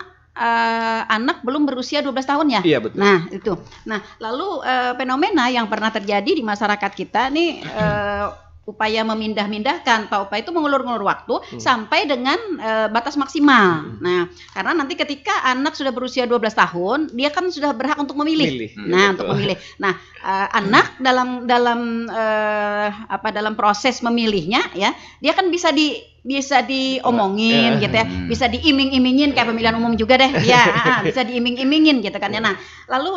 anak belum berusia 12 tahun ya. Iya, betul. Nah, itu. Nah, lalu fenomena yang pernah terjadi di masyarakat kita nih, upaya memindah-mindahkan, upaya itu mengulur-ngulur waktu sampai dengan batas maksimal. Nah, karena nanti ketika anak sudah berusia 12 tahun, dia kan sudah berhak untuk memilih. Untuk memilih. Nah, anak dalam proses memilihnya ya, dia kan bisa bisa diomongin gitu ya, bisa diiming-imingin kayak pemilihan umum juga deh, ya, bisa diiming-imingin gitu kan ya. Nah, lalu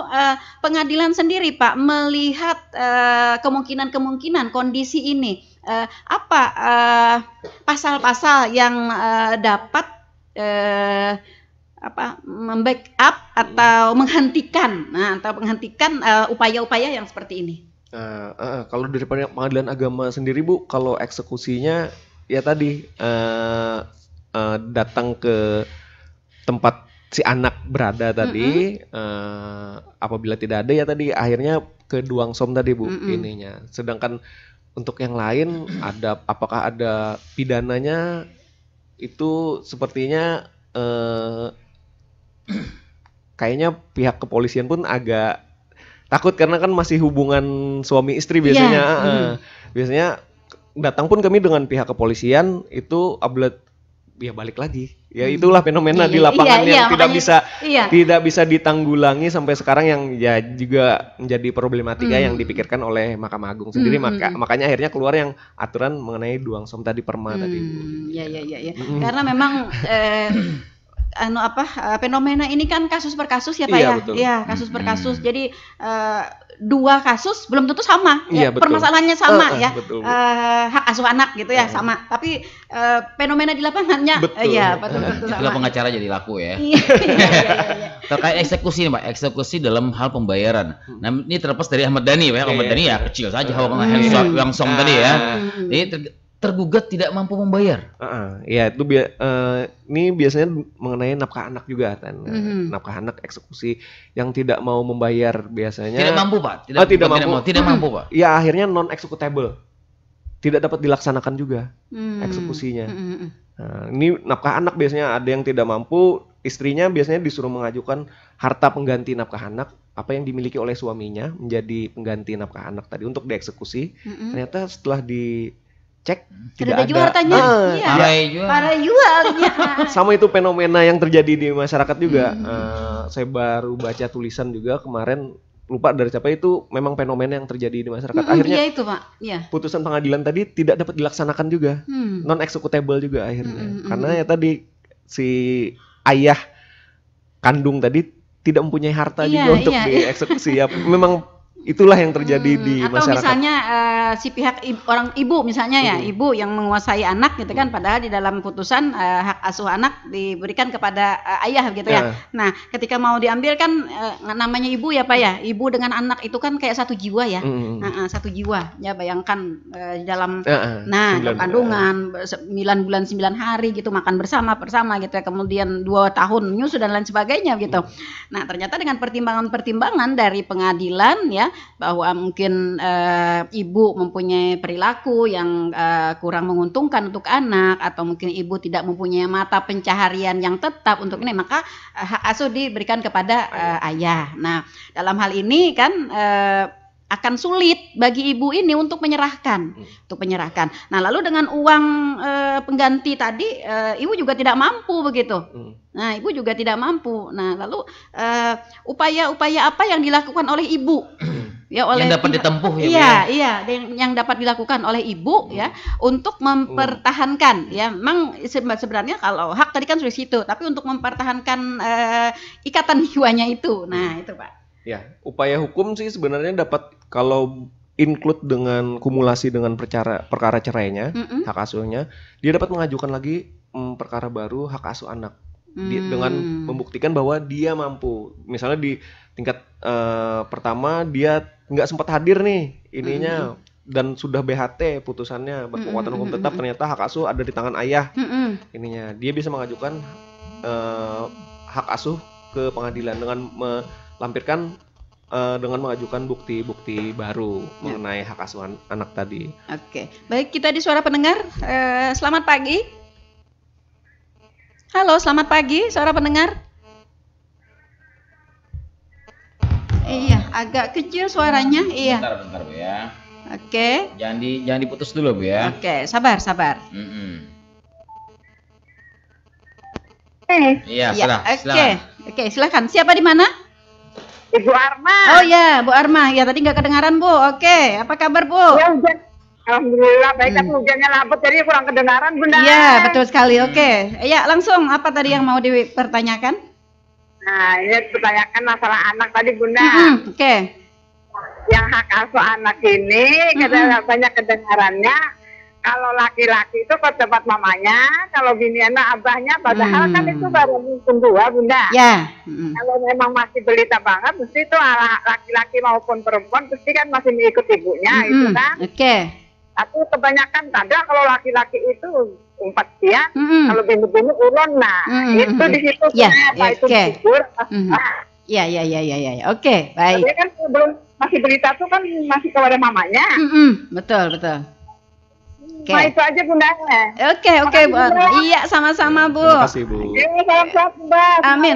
pengadilan sendiri Pak melihat kemungkinan kondisi ini, apa pasal-pasal yang dapat membackup atau menghentikan, upaya-upaya yang seperti ini. Kalau dari pengadilan agama sendiri Bu, kalau eksekusinya ya tadi datang ke tempat si anak berada tadi, apabila tidak ada ya tadi akhirnya ke Duangsom tadi Bu ininya. Sedangkan untuk yang lain apakah ada pidananya itu sepertinya kayaknya pihak kepolisian pun agak takut karena kan masih hubungan suami istri biasanya. Biasanya datang pun kami dengan pihak kepolisian itu ya balik lagi. Ya itulah fenomena di lapangan yang tidak bisa ditanggulangi sampai sekarang, yang ya juga menjadi problematika yang dipikirkan oleh Mahkamah Agung sendiri. Makanya akhirnya keluar yang aturan mengenai Duangsom tadi, perma tadi. Iya. Karena memang fenomena ini kan kasus per kasus ya Pak ya. Betul. Iya, kasus per kasus. Jadi dua kasus belum tentu sama ya, betul. Permasalahannya sama ya. Betul. Hak asuh anak gitu ya sama. Tapi fenomena di lapangannya betul. Itulah pengacara jadi laku ya. Iya. Terkait eksekusi nih Pak, eksekusi dalam hal pembayaran. Nah, ini terlepas dari Ahmad Dhani ya. Ahmad Dhani ya kecil saja yang song tadi ya. Ini tergugat tidak mampu membayar. Ya itu ini biasanya mengenai nafkah anak juga kan. Nafkah anak eksekusi yang tidak mau membayar biasanya. Tidak mampu Pak. Tidak mampu Pak. Ya akhirnya non executable. Tidak dapat dilaksanakan juga eksekusinya. Nah, ini nafkah anak biasanya ada yang tidak mampu, istrinya biasanya disuruh mengajukan harta pengganti nafkah anak apa yang dimiliki oleh suaminya menjadi pengganti nafkah anak tadi untuk dieksekusi. Ternyata setelah cek tidak ada hartanya. Parah jual. Sama itu fenomena yang terjadi di masyarakat juga. Saya baru baca tulisan juga kemarin, lupa dari siapa, itu memang fenomena yang terjadi di masyarakat. Akhirnya itu Pak. Putusan pengadilan tadi tidak dapat dilaksanakan juga, non executable juga akhirnya. Karena ya tadi si ayah kandung tadi tidak mempunyai harta juga untuk dieksekusi. Ya memang itulah yang terjadi di masyarakat. Atau misalnya si pihak orang ibu misalnya ya, ibu yang menguasai anak gitu kan, padahal di dalam putusan hak asuh anak diberikan kepada ayah gitu ya. Nah, ketika mau diambil kan namanya ibu ya Pak ya, ibu dengan anak itu kan kayak satu jiwa ya. Satu jiwa. Ya bayangkan di dalam kandungan 9 bulan 9 hari gitu, makan bersama gitu ya, kemudian 2 tahun nyusu dan lain sebagainya gitu. Nah, ternyata dengan pertimbangan dari pengadilan ya, bahwa mungkin ibu mempunyai perilaku yang kurang menguntungkan untuk anak, atau mungkin ibu tidak mempunyai mata pencaharian yang tetap untuk ini, maka hak asuh diberikan kepada ayah. Nah, dalam hal ini kan akan sulit bagi ibu ini untuk menyerahkan, Nah, lalu dengan uang pengganti tadi, ibu juga tidak mampu begitu. Nah, ibu juga tidak mampu. Nah, lalu upaya-upaya apa yang dilakukan oleh ibu? Ya, oleh yang dapat ditempuh ya. Yang dapat dilakukan oleh ibu ya untuk mempertahankan ya. Memang sebenarnya kalau hak tadi kan sudah situ, tapi untuk mempertahankan ikatan jiwanya itu. Nah, itu Pak. Ya, upaya hukum sih sebenarnya dapat kalau include dengan kumulasi dengan perkara cerainya, hak asuhnya, dia dapat mengajukan lagi perkara baru hak asuh anak. Dengan membuktikan bahwa dia mampu. Misalnya di tingkat pertama dia nggak sempat hadir nih ininya, dan sudah BHT putusannya berkekuatan hukum tetap, ternyata hak asuh ada di tangan ayah. Ininya dia bisa mengajukan hak asuh ke pengadilan dengan melampirkan dengan mengajukan bukti-bukti baru mengenai hak asuh anak tadi. Oke, baik, kita di Suara Pendengar. Selamat pagi. Halo, selamat pagi, Suara Pendengar. Iya, agak kecil suaranya. Iya. Bentar Bu ya. Oke. Jangan diputus dulu Bu ya. Oke, sabar. Iya, Oke, silakan. Siapa di mana? Ibu Arma. Oh ya, Bu Arma. Ya tadi nggak kedengaran Bu. Oke, apa kabar Bu? Ya, Alhamdulillah baik, tapi hujannya labut jadi kurang kedengaran Bunda. Iya, betul sekali. Oke. Ya, langsung apa tadi yang mau dipertanyakan? Nah, ini pertanyakan masalah anak tadi Bunda. Oke. Yang hak asuh anak ini banyak kedengarannya. Kalau laki-laki itu ke tempat mamanya, kalau bini anak abahnya, padahal kan itu baru mungkin 2 Bunda. Ya. Kalau memang masih belita banget, mesti itu laki-laki maupun perempuan pasti kan masih mengikut ibunya, itu kan. Oke. Tapi kebanyakan kadang kalau laki-laki itu umpat ya, kalau bini-bini ulon, nah itu di situ apa itu figur. Iya. Oke, baik. Tapi kan belum masih berita tuh kan masih kepada mamanya. Betul. Okay. Nah itu aja Bunda. Oke, Bu. Iya, sama-sama Bu. Terima kasih Bu. Salam sehat Bunda. Amin.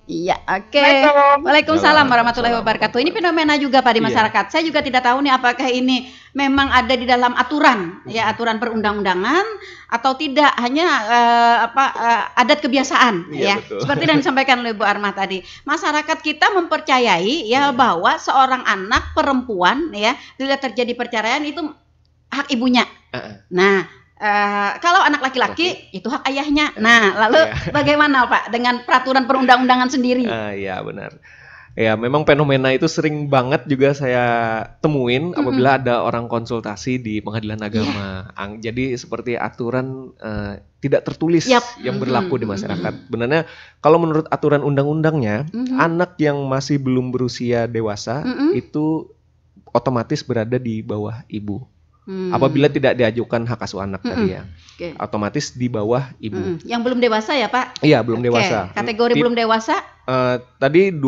Iya, oke. Waalaikumsalam warahmatullahi wabarakatuh. Ini fenomena juga Pak di masyarakat. Saya juga tidak tahu nih apakah ini memang ada di dalam aturan, ya aturan perundang-undangan atau tidak, hanya adat kebiasaan, ya. Betul. Seperti yang disampaikan oleh Bu Armah tadi. Masyarakat kita mempercayai ya bahwa seorang anak perempuan ya bila terjadi perceraian itu hak ibunya. Nah, kalau anak laki-laki itu hak ayahnya. Nah, lalu bagaimana Pak dengan peraturan perundang-undangan sendiri? Iya benar. Ya memang fenomena itu sering banget juga saya temuin apabila ada orang konsultasi di pengadilan agama. Jadi seperti aturan tidak tertulis yang berlaku di masyarakat. Benarnya kalau menurut aturan undang-undangnya, anak yang masih belum berusia dewasa itu otomatis berada di bawah ibu. Apabila tidak diajukan hak asuh anak tadi ya, otomatis di bawah ibu. Yang belum dewasa ya Pak? Iya belum dewasa. Kategori belum dewasa? Tadi 12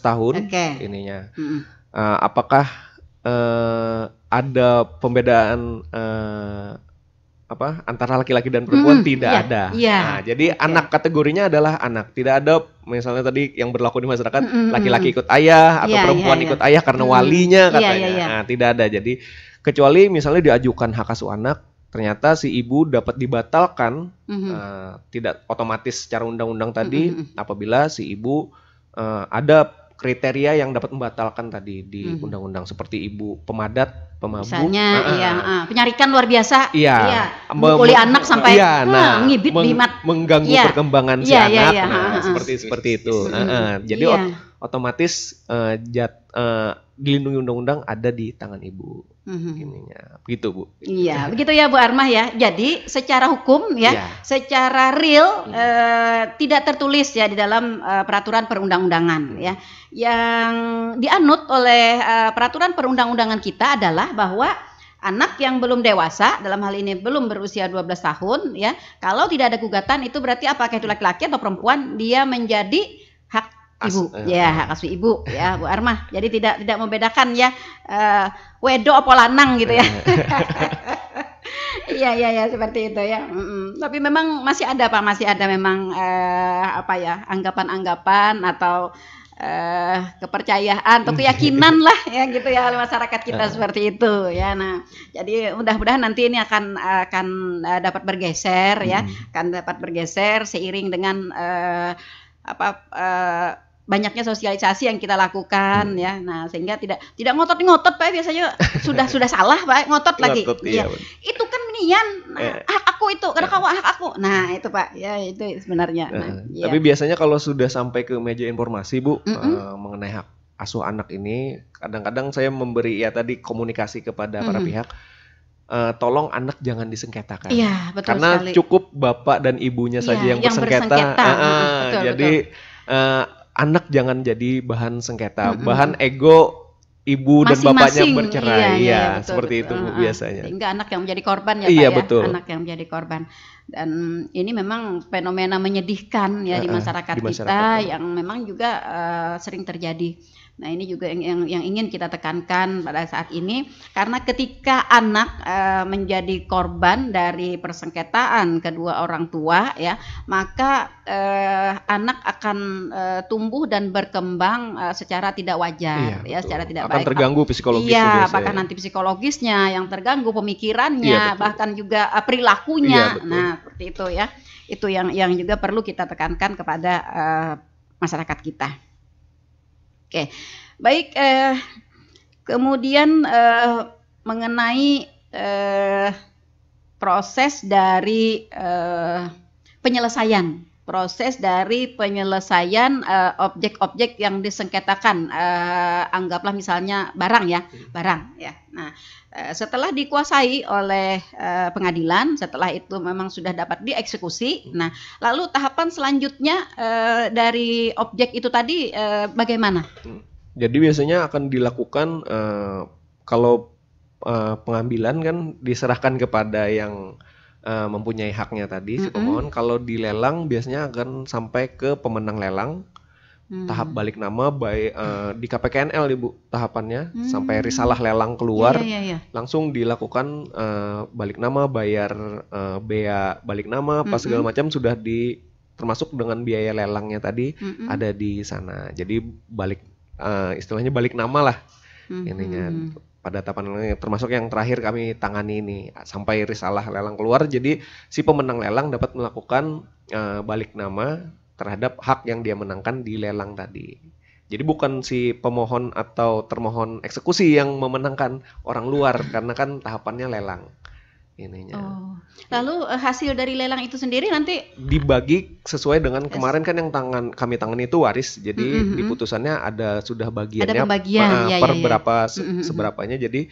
tahun ininya. Apakah ada pembedaan antara laki-laki dan perempuan? Tidak ada. Nah, jadi anak kategorinya adalah anak. Tidak ada misalnya tadi yang berlaku di masyarakat laki-laki ikut ayah atau perempuan ikut ayah karena walinya katanya. Nah, tidak ada. Jadi kecuali misalnya diajukan hak asuh anak, ternyata si ibu dapat dibatalkan, tidak otomatis secara undang-undang tadi, apabila si ibu ada kriteria yang dapat membatalkan tadi di undang-undang, seperti ibu pemadat, pemabuk, misalnya penyarikan luar biasa, memukuli anak sampai ngibit mengganggu perkembangan si anak, seperti itu. Jadi otomatis dilindungi undang-undang ada di tangan ibu. Ininya begitu Bu. Iya begitu ya Bu Armah ya. Jadi secara hukum secara real tidak tertulis ya di dalam peraturan perundang-undangan ya. Yang dianut oleh peraturan perundang-undangan kita adalah bahwa anak yang belum dewasa, dalam hal ini belum berusia 12 tahun ya, kalau tidak ada gugatan itu berarti apakah itu laki-laki atau perempuan, dia menjadi hak ibu, hak asuh ibu ya Bu Armah. Jadi tidak membedakan ya wedo apa lanang gitu ya. Iya seperti itu ya. Tapi memang masih ada Pak, memang anggapan-anggapan atau kepercayaan atau keyakinan lah ya gitu ya masyarakat kita seperti itu ya. Nah, jadi mudah-mudahan nanti ini akan dapat bergeser ya, akan dapat bergeser seiring dengan banyaknya sosialisasi yang kita lakukan ya. Nah, sehingga tidak ngotot Pak, biasanya sudah salah Pak, ngotot lagi. Iya. Itu kan minian hak aku itu, karena kamu hak aku. Nah, itu Pak. Ya, itu sebenarnya. Tapi biasanya kalau sudah sampai ke meja informasi Bu, mengenai hak asuh anak ini, kadang-kadang saya memberi tadi komunikasi kepada para pihak. Tolong anak jangan disengketakan. Iya, betul karena sekali. Cukup bapak dan ibunya saja yang bersengketa. Jadi anak jangan jadi bahan sengketa, bahan ego ibu dan bapaknya bercerai. Betul, seperti itu biasanya. Sehingga anak yang menjadi korban ya Pak betul. Anak yang menjadi korban. Dan ini memang fenomena menyedihkan ya di masyarakat kita yang memang juga sering terjadi. Nah, ini juga yang ingin kita tekankan pada saat ini, karena ketika anak menjadi korban dari persengketaan kedua orang tua ya, maka anak akan tumbuh dan berkembang secara tidak wajar secara tidak baik. Akan terganggu psikologisnya. Bahkan nanti psikologisnya yang terganggu, pemikirannya, bahkan juga perilakunya. Nah, seperti itu ya. Itu yang juga perlu kita tekankan kepada masyarakat kita. Oke, baik. Kemudian mengenai proses dari penyelesaian objek-objek yang disengketakan, anggaplah misalnya barang ya. Nah, setelah dikuasai oleh pengadilan, setelah itu memang sudah dapat dieksekusi. Nah, lalu tahapan selanjutnya dari objek itu tadi bagaimana? Jadi biasanya akan dilakukan kalau pengambilan kan diserahkan kepada yang mempunyai haknya tadi, si pemohon. Kalau dilelang biasanya akan sampai ke pemenang lelang. Tahap balik nama di KPKNL Ibu tahapannya sampai risalah lelang keluar. Langsung dilakukan balik nama, bayar bea balik nama, pas segala macam sudah termasuk dengan biaya lelangnya tadi ada di sana. Jadi istilahnya balik nama lah ininya. Pada tahapan termasuk yang terakhir kami tangani ini sampai risalah lelang keluar, jadi si pemenang lelang dapat melakukan balik nama terhadap hak yang dia menangkan di lelang tadi. Jadi bukan si pemohon atau termohon eksekusi yang memenangkan orang luar karena kan tahapannya lelang ininya. Lalu hasil dari lelang itu sendiri nanti dibagi sesuai dengan kemarin kan yang kami tangani itu waris. Jadi di putusannya sudah bagiannya. Ada pembagian berapa seberapanya. Jadi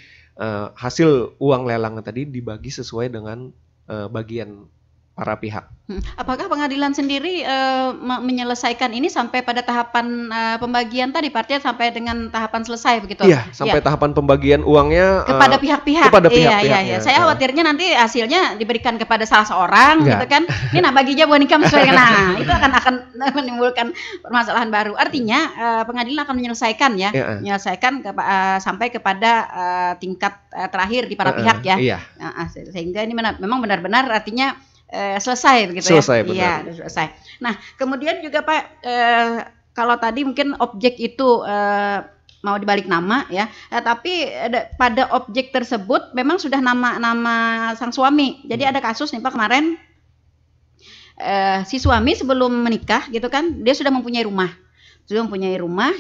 hasil uang lelang tadi dibagi sesuai dengan bagian para pihak. Apakah pengadilan sendiri menyelesaikan ini sampai pada tahapan pembagian tadi, artinya sampai dengan tahapan selesai begitu? Iya, sampai tahapan pembagian uangnya kepada pihak-pihak. Iya. Saya khawatirnya nanti hasilnya diberikan kepada salah seorang, gitu kan? Ini baginya bukan nikam sesuai. Nah, itu akan menimbulkan permasalahan baru. Artinya pengadilan akan menyelesaikan menyelesaikan sampai kepada tingkat terakhir di para pihak ya. Iya. Sehingga ini memang benar-benar artinya selesai begitu selesai, ya. Iya, selesai. Nah, kemudian juga Pak, kalau tadi mungkin objek itu mau dibalik nama ya, tapi pada objek tersebut memang sudah nama sang suami. Jadi ada kasus nih Pak kemarin, si suami sebelum menikah gitu kan, dia sudah mempunyai rumah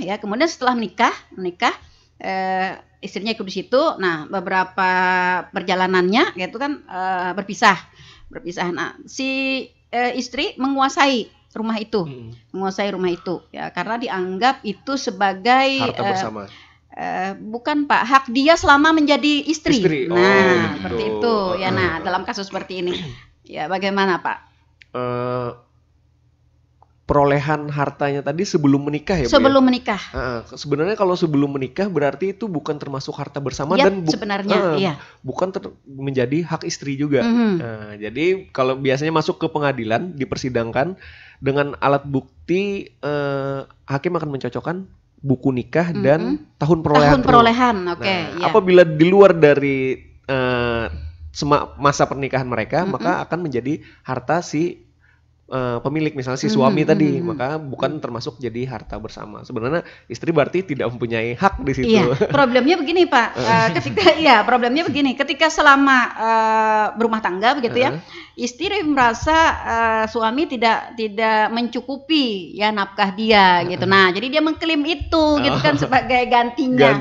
ya. Kemudian setelah menikah, istrinya ikut di situ. Nah, beberapa perjalanannya gitu kan berpisah. Nah, si istri menguasai rumah itu, ya, karena dianggap itu sebagai harta bersama. Bukan Pak, hak dia selama menjadi istri. Nah, seperti itu ya. Nah, dalam kasus seperti ini, ya bagaimana Pak? Perolehan hartanya tadi sebelum menikah ya Bu? Sebelum menikah. Sebenarnya kalau sebelum menikah berarti itu bukan termasuk harta bersama dan sebenarnya bukan menjadi hak istri juga. Jadi kalau biasanya masuk ke pengadilan dipersidangkan dengan alat bukti, hakim akan mencocokkan buku nikah dan tahun perolehan. Apabila di luar dari masa pernikahan mereka, maka akan menjadi harta si pemilik, misalnya si suami tadi, maka bukan termasuk jadi harta bersama. Sebenarnya istri berarti tidak mempunyai hak di situ. Iya, problemnya begini Pak, ketika selama berumah tangga begitu ya, istri merasa suami tidak mencukupi ya nafkah dia gitu. Nah, jadi dia mengklaim itu gitu kan sebagai gantinya.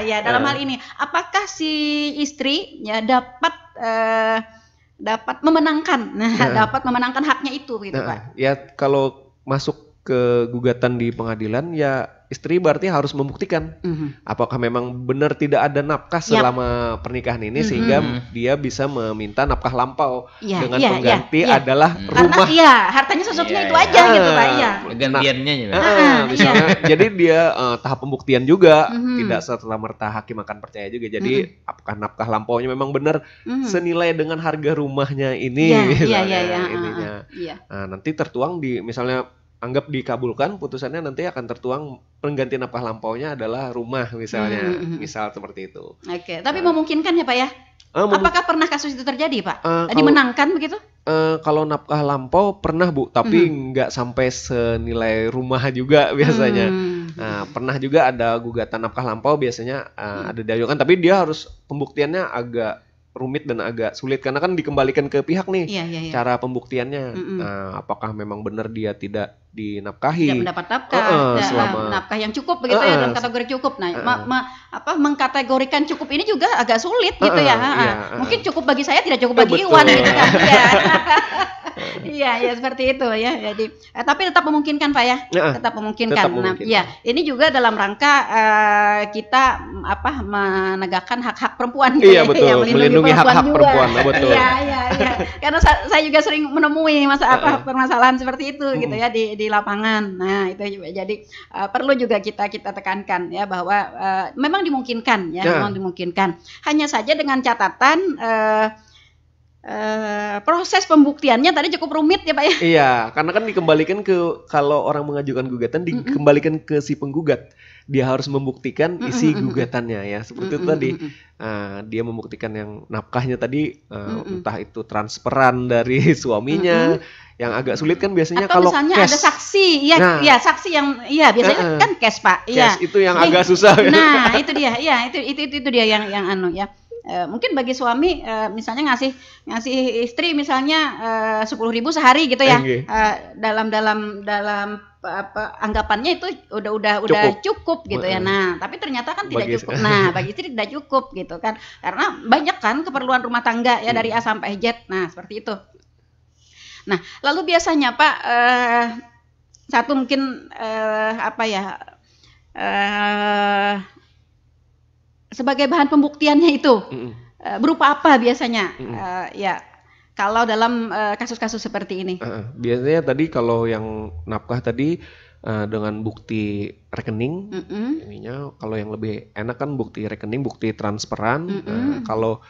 Iya, dalam hal ini apakah si istri ya dapat memenangkan, dapat memenangkan haknya itu gitu Pak. Ya kalau masuk ke gugatan di pengadilan ya istri berarti harus membuktikan apakah memang benar tidak ada nafkah selama pernikahan ini sehingga dia bisa meminta nafkah lampau dengan pengganti adalah rumah. Karena hartanya sosoknya itu aja gitu Pak. Gantiannya misalnya jadi dia tahap pembuktian juga tidak serta-merta hakim akan percaya juga. Jadi apakah nafkah lampaunya memang benar senilai dengan harga rumahnya ini ininya. Nah, nanti tertuang di misalnya anggap dikabulkan putusannya, nanti akan tertuang pengganti nafkah lampaunya adalah rumah misalnya, misal seperti itu. Oke, tapi memungkinkan ya Pak ya? Apakah pernah kasus itu terjadi Pak? Dimenangkan begitu? Kalau nafkah lampau pernah Bu, tapi nggak sampai senilai rumah juga biasanya. Pernah juga ada gugatan nafkah lampau biasanya ada diajukan, tapi dia harus pembuktiannya agak rumit dan agak sulit karena kan dikembalikan ke pihak nih cara pembuktiannya. Apakah memang benar dia tidak dinafkahi? Tidak mendapat nafkah, selama nafkah yang cukup begitu ya, dalam kategori cukup. Nah, mengkategorikan cukup ini juga agak sulit gitu ya. Mungkin cukup bagi saya, tidak cukup bagi Iwan gitu kan. Iya, seperti itu ya. Jadi tapi tetap memungkinkan Pak ya. Tetap memungkinkan. Nah, ya, ini juga dalam rangka kita menegakkan hak-hak perempuan gitu ya. Betul. Melindungi hak-hak perempuan. Betul. Iya. Karena saya juga sering menemui permasalahan seperti itu gitu ya di lapangan. Nah, itu juga jadi perlu juga kita tekankan ya bahwa memang dimungkinkan ya, memang dimungkinkan. Hanya saja dengan catatan proses pembuktiannya tadi cukup rumit ya Pak ya. Iya, karena kan dikembalikan kalau orang mengajukan gugatan dikembalikan ke si penggugat. Dia harus membuktikan isi gugatannya ya. Seperti itu tadi. Dia membuktikan yang nafkahnya tadi entah itu transferan dari suaminya. Yang agak sulit kan biasanya atau kalau misalnya cash. Ada saksi, saksi yang biasanya kan cash Pak. Cash itu yang agak susah. Nah, itu dia. Itu dia yang ya. Mungkin bagi suami misalnya ngasih istri misalnya 10.000 sehari gitu ya. Dalam anggapannya itu udah cukup gitu ya. Nah, tapi ternyata kan tidak cukup. Nah, bagi istri tidak cukup gitu kan. Karena banyak kan keperluan rumah tangga ya dari A sampai Z. Nah, seperti itu. Nah, lalu biasanya Pak satu mungkin sebagai bahan pembuktiannya itu berupa apa biasanya? Ya, kalau dalam kasus-kasus seperti ini. Biasanya tadi kalau yang nafkah tadi dengan bukti rekening, ininya kalau yang lebih enak kan bukti rekening, bukti transferan. Kalau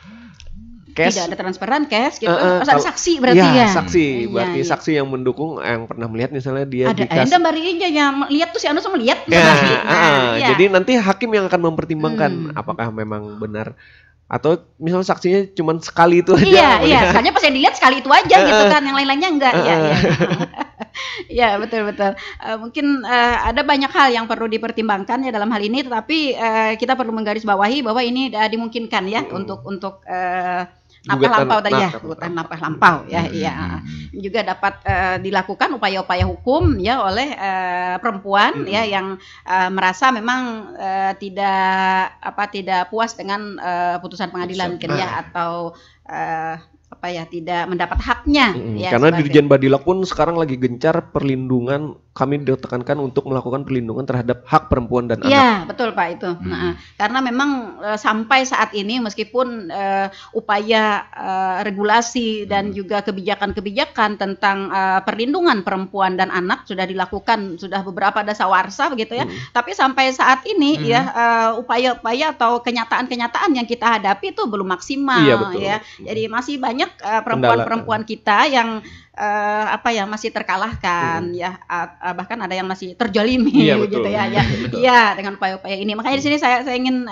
cash, tidak ada transferan cash gitu. Ada saksi berarti ya. Saksi, berarti saksi yang mendukung yang pernah melihat misalnya dia ada barinya yang lihat tuh si Anu sama lihat. Jadi nanti hakim yang akan mempertimbangkan apakah memang benar atau misalnya saksinya cuma sekali itu aja. Iya, soalnya pas yang dilihat sekali itu aja gitu kan, yang lain-lainnya enggak. Iya, betul. Mungkin ada banyak hal yang perlu dipertimbangkan ya dalam hal ini, tetapi kita perlu menggarisbawahi bahwa ini dimungkinkan ya untuk nafkah lampau tadi ya, nafkah lampau ya, juga dapat dilakukan upaya-upaya hukum ya oleh perempuan ya yang merasa memang tidak puas dengan putusan pengadilan mungkin ya, atau tidak mendapat haknya ya, karena Dirjen Badilak pun sekarang lagi gencar perlindungan, kami ditekankan untuk melakukan perlindungan terhadap hak perempuan dan anak. Iya, betul Pak itu. Karena memang sampai saat ini meskipun upaya regulasi dan juga kebijakan-kebijakan tentang perlindungan perempuan dan anak sudah dilakukan, sudah beberapa dasawarsa begitu ya. Tapi sampai saat ini upaya-upaya atau kenyataan-kenyataan yang kita hadapi itu belum maksimal ya. Jadi masih banyak perempuan-perempuan kita yang masih terkalahkan ya, bahkan ada yang masih terjolimi gitu ya. Iya, dengan upaya-upaya ini. Makanya di sini saya ingin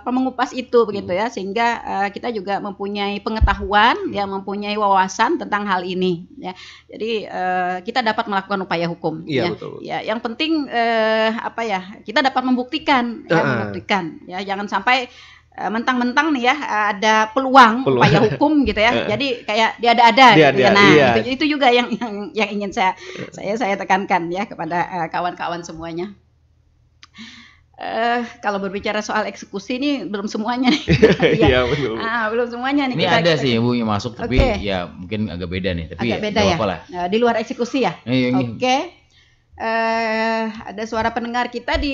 mengupas itu begitu ya, sehingga kita juga mempunyai pengetahuan ya, mempunyai wawasan tentang hal ini ya. Jadi kita dapat melakukan upaya hukum ya. Ya, yang penting kita dapat membuktikan ya, jangan sampai mentang-mentang nih ya ada peluang upaya hukum gitu ya, jadi kayak diada-ada gitu ya. Nah, itu juga yang ingin saya tekankan ya kepada kawan-kawan semuanya. Kalau berbicara soal eksekusi ini belum semuanya nih. Betul. Belum semuanya nih. Ini ada sih Ibu yang masuk, tapi ya mungkin agak beda nih. Tapi agak beda ya. Di luar eksekusi ya. Ada suara pendengar kita di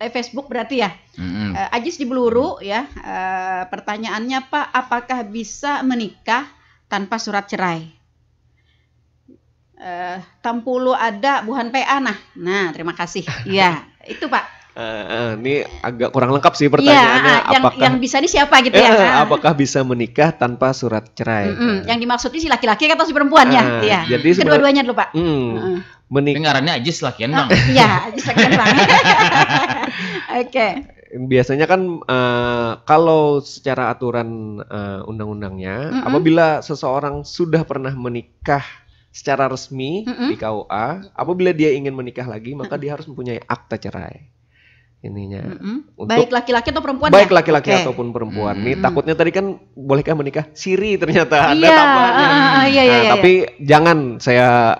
Facebook berarti ya. Ajis di Beluru ya. Pertanyaannya Pak, apakah bisa menikah tanpa surat cerai? Tampulu ada buhan PA nah terima kasih. Iya, itu Pak. Ini agak kurang lengkap sih pertanyaannya. Yang bisa ini siapa gitu ya? Apakah bisa menikah tanpa surat cerai? Yang dimaksudnya si laki-laki atau si perempuan ya? Iya. Jadi kedua-duanya dulu Pak. Dengarannya Ajis lakian Bang. Iya, Ajis lakian Bang. Oke. Biasanya kan kalau secara aturan undang-undangnya, apabila seseorang sudah pernah menikah secara resmi di KUA, apabila dia ingin menikah lagi, maka dia harus mempunyai akta cerai. ininya. Baik laki-laki atau perempuan baik ya? laki-laki ataupun perempuan. Nih takutnya tadi kan bolehkah menikah siri, ternyata ada Iya, tambahannya. iya. Tapi jangan saya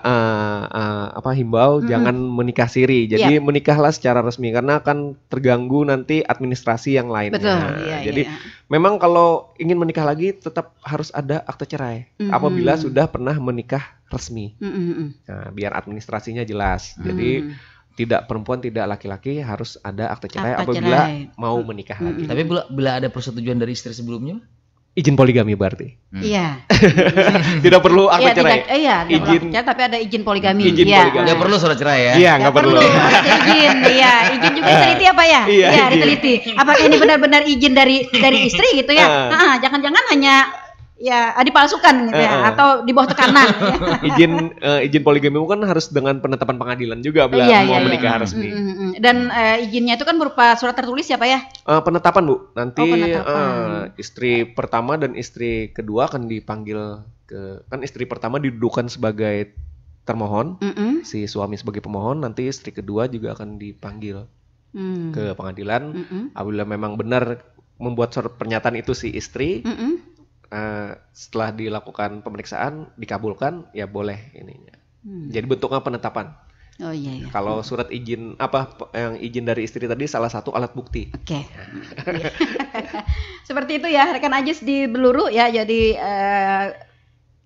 himbau jangan menikah siri. Jadi menikahlah secara resmi karena akan terganggu nanti administrasi yang lainnya. Betul. Jadi memang kalau ingin menikah lagi tetap harus ada akte cerai apabila sudah pernah menikah resmi. Nah, biar administrasinya jelas. Jadi tidak perempuan tidak laki-laki harus ada akte cerai apabila mau menikah lagi. Tapi bila ada persetujuan dari istri sebelumnya? Izin poligami berarti. Iya. Tidak perlu akte cerai. Izin tapi ada izin poligami. Izin poligami. Nggak perlu surat cerai ya? Iya, nggak perlu. Ada izin, iya. Izin juga diteliti apa ya? Iya, diteliti. Apakah ini benar-benar izin dari istri gitu ya? Jangan-jangan hanya dipalsukan gitu ya, atau di bawah tekanan. Izin poligami kan harus dengan penetapan pengadilan juga bila mau menikah resmi. Dan izinnya itu kan berupa surat tertulis ya Pak ya? Penetapan Bu, nanti penetapan. Istri pertama dan istri kedua akan dipanggil kan istri pertama didudukan sebagai termohon, si suami sebagai pemohon, nanti istri kedua juga akan dipanggil ke pengadilan. Apabila memang benar membuat surat pernyataan itu si istri. Setelah dilakukan pemeriksaan dikabulkan ya boleh ininya. Jadi bentuknya penetapan. Oh iya. Kalau surat izin yang izin dari istri tadi salah satu alat bukti. Oke. Seperti itu ya rekan Ajis di Beluru ya. Jadi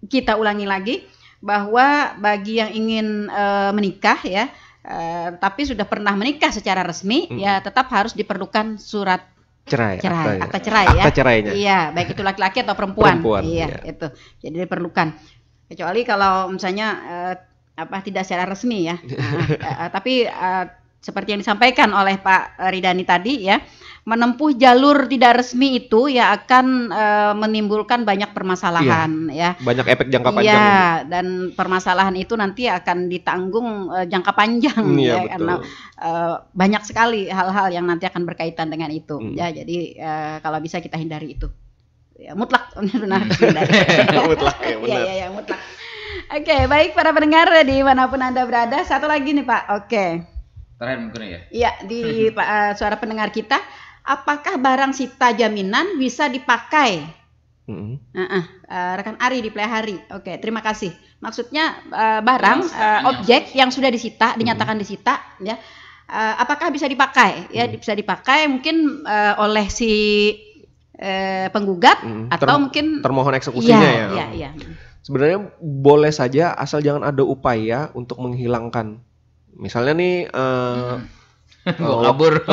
kita ulangi lagi bahwa bagi yang ingin menikah ya, tapi sudah pernah menikah secara resmi ya tetap harus diperlukan surat akta cerai ya. Akta cerainya. Iya, baik itu laki-laki atau perempuan. Iya, itu. Jadi diperlukan. Kecuali kalau misalnya tidak secara resmi ya. Tapi seperti yang disampaikan oleh Pak Ridani tadi ya, menempuh jalur tidak resmi itu ya akan menimbulkan banyak permasalahan ya. Banyak efek jangka panjang. Iya, dan permasalahan itu nanti akan ditanggung jangka panjang ya, karena banyak sekali hal-hal yang nanti akan berkaitan dengan itu. Ya, jadi kalau bisa kita hindari itu. Ya, mutlak benar hindari. Mutlak ya, benar. Iya, mutlak. Oke, baik para pendengar dimanapun Anda berada. Satu lagi nih Pak. Oke. Terakhir mungkin ya. Iya, di suara pendengar kita. Apakah barang sita jaminan bisa dipakai? Rekan Ari di Plehari. Oke, terima kasih. Maksudnya barang, objek yang sudah disita, dinyatakan disita, ya, apakah bisa dipakai? Ya, bisa dipakai mungkin oleh si penggugat atau mungkin termohon eksekusinya ya. Iya. Sebenarnya boleh saja asal jangan ada upaya untuk menghilangkan. Misalnya nih. Kabur.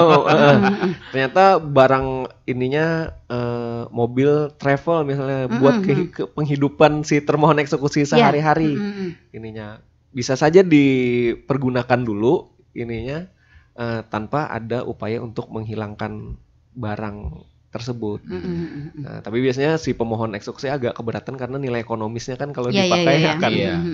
Ternyata barang ininya mobil travel misalnya buat penghidupan si termohon eksekusi sehari-hari. Ininya bisa saja dipergunakan dulu ininya tanpa ada upaya untuk menghilangkan barang tersebut. Nah, tapi biasanya si pemohon eksekusi agak keberatan karena nilai ekonomisnya kan kalau dipakai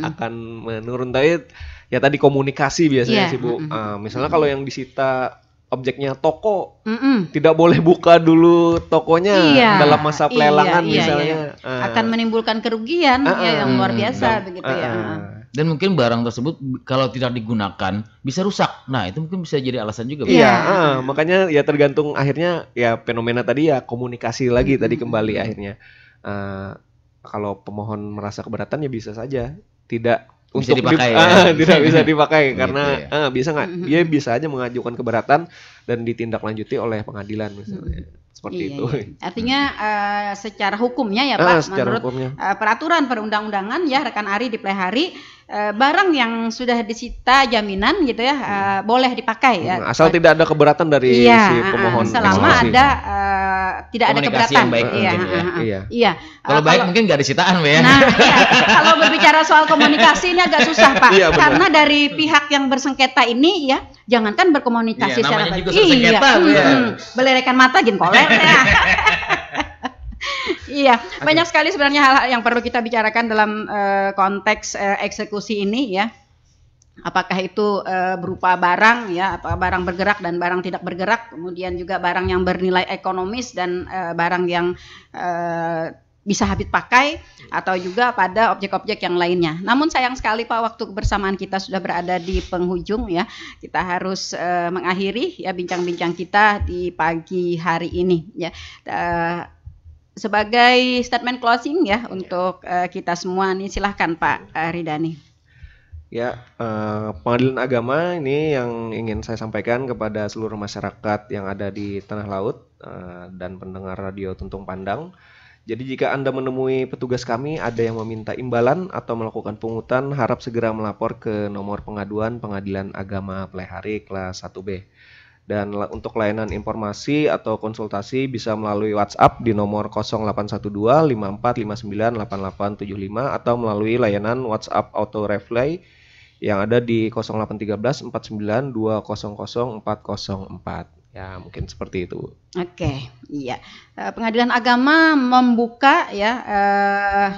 akan menurun. Tapi ya tadi komunikasi biasanya sih Bu. Misalnya kalau yang disita objeknya toko, tidak boleh buka dulu tokonya dalam masa pelelangan misalnya. Akan menimbulkan kerugian yang luar biasa begitu ya. Dan mungkin barang tersebut kalau tidak digunakan bisa rusak. Nah, itu mungkin bisa jadi alasan juga. Iya, makanya ya tergantung akhirnya ya fenomena tadi ya komunikasi lagi tadi kembali akhirnya. Kalau pemohon merasa keberatan ya bisa saja tidak bisa dipakai tidak bisa dipakai karena bisa nggak? Dia bisa aja mengajukan keberatan dan ditindaklanjuti oleh pengadilan misalnya. Seperti itu. Artinya secara hukumnya ya Pak, menurut hukumnya. Peraturan perundang-undangan ya rekan Ari di Plehari, barang yang sudah disita jaminan gitu ya boleh dipakai ya. Asal tidak ada keberatan dari si pemohon. Selama ada tidak ada keberatan. Baik, iya. Kalau baik mungkin nggak disitaan ya. Nah, kalau berbicara soal komunikasi ini agak susah Pak, karena dari pihak yang bersengketa ini ya jangankan berkomunikasi secara baik. Belerekan mata gin kolek ya. Iya, banyak sekali sebenarnya hal-hal yang perlu kita bicarakan dalam konteks eksekusi ini ya. Apakah itu berupa barang ya, apa barang bergerak dan barang tidak bergerak, kemudian juga barang yang bernilai ekonomis dan barang yang bisa habis pakai atau juga pada objek-objek yang lainnya. Namun sayang sekali Pak, waktu kebersamaan kita sudah berada di penghujung ya. Kita harus mengakhiri ya bincang-bincang kita di pagi hari ini ya. Sebagai statement closing ya untuk kita semua nih, silahkan Pak Ridani. Ya, pengadilan agama ini yang ingin saya sampaikan kepada seluruh masyarakat yang ada di Tanah Laut dan pendengar radio Tuntung Pandang. Jadi jika Anda menemui petugas kami ada yang meminta imbalan atau melakukan pungutan, harap segera melapor ke nomor pengaduan Pengadilan Agama Plehari kelas 1B. Dan untuk layanan informasi atau konsultasi bisa melalui WhatsApp di nomor 0812 5459 8875 atau melalui layanan WhatsApp Auto Reply yang ada di 0813 49 200 404. Ya, mungkin seperti itu. Oke, iya. Pengadilan Agama membuka ya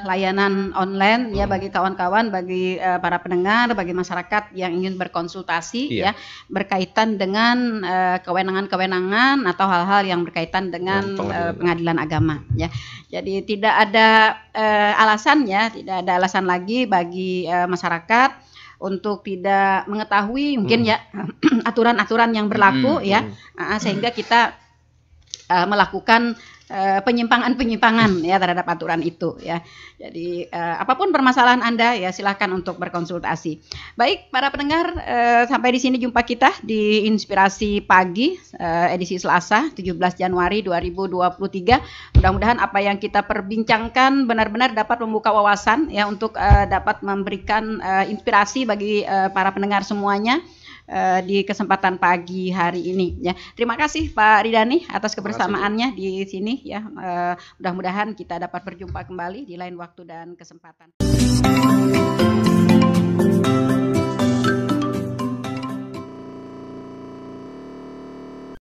layanan online ya bagi kawan-kawan, bagi para pendengar, bagi masyarakat yang ingin berkonsultasi ya berkaitan dengan kewenangan-kewenangan atau hal-hal yang berkaitan dengan pengadilan agama ya. Jadi tidak ada alasan ya, tidak ada alasan lagi bagi masyarakat untuk tidak mengetahui mungkin ya aturan-aturan yang berlaku ya, sehingga kita melakukan penyimpangan-penyimpangan ya terhadap aturan itu ya. Jadi apapun permasalahan Anda ya silakan untuk berkonsultasi. Baik para pendengar, sampai di sini jumpa kita di Inspirasi Pagi edisi Selasa 17 Januari 2023. Mudah-mudahan apa yang kita perbincangkan benar-benar dapat membuka wawasan ya untuk dapat memberikan inspirasi bagi para pendengar semuanya di kesempatan pagi hari ini ya. Terima kasih Pak Ridani atas kebersamaannya di sini ya. Mudah-mudahan kita dapat berjumpa kembali di lain waktu dan kesempatan.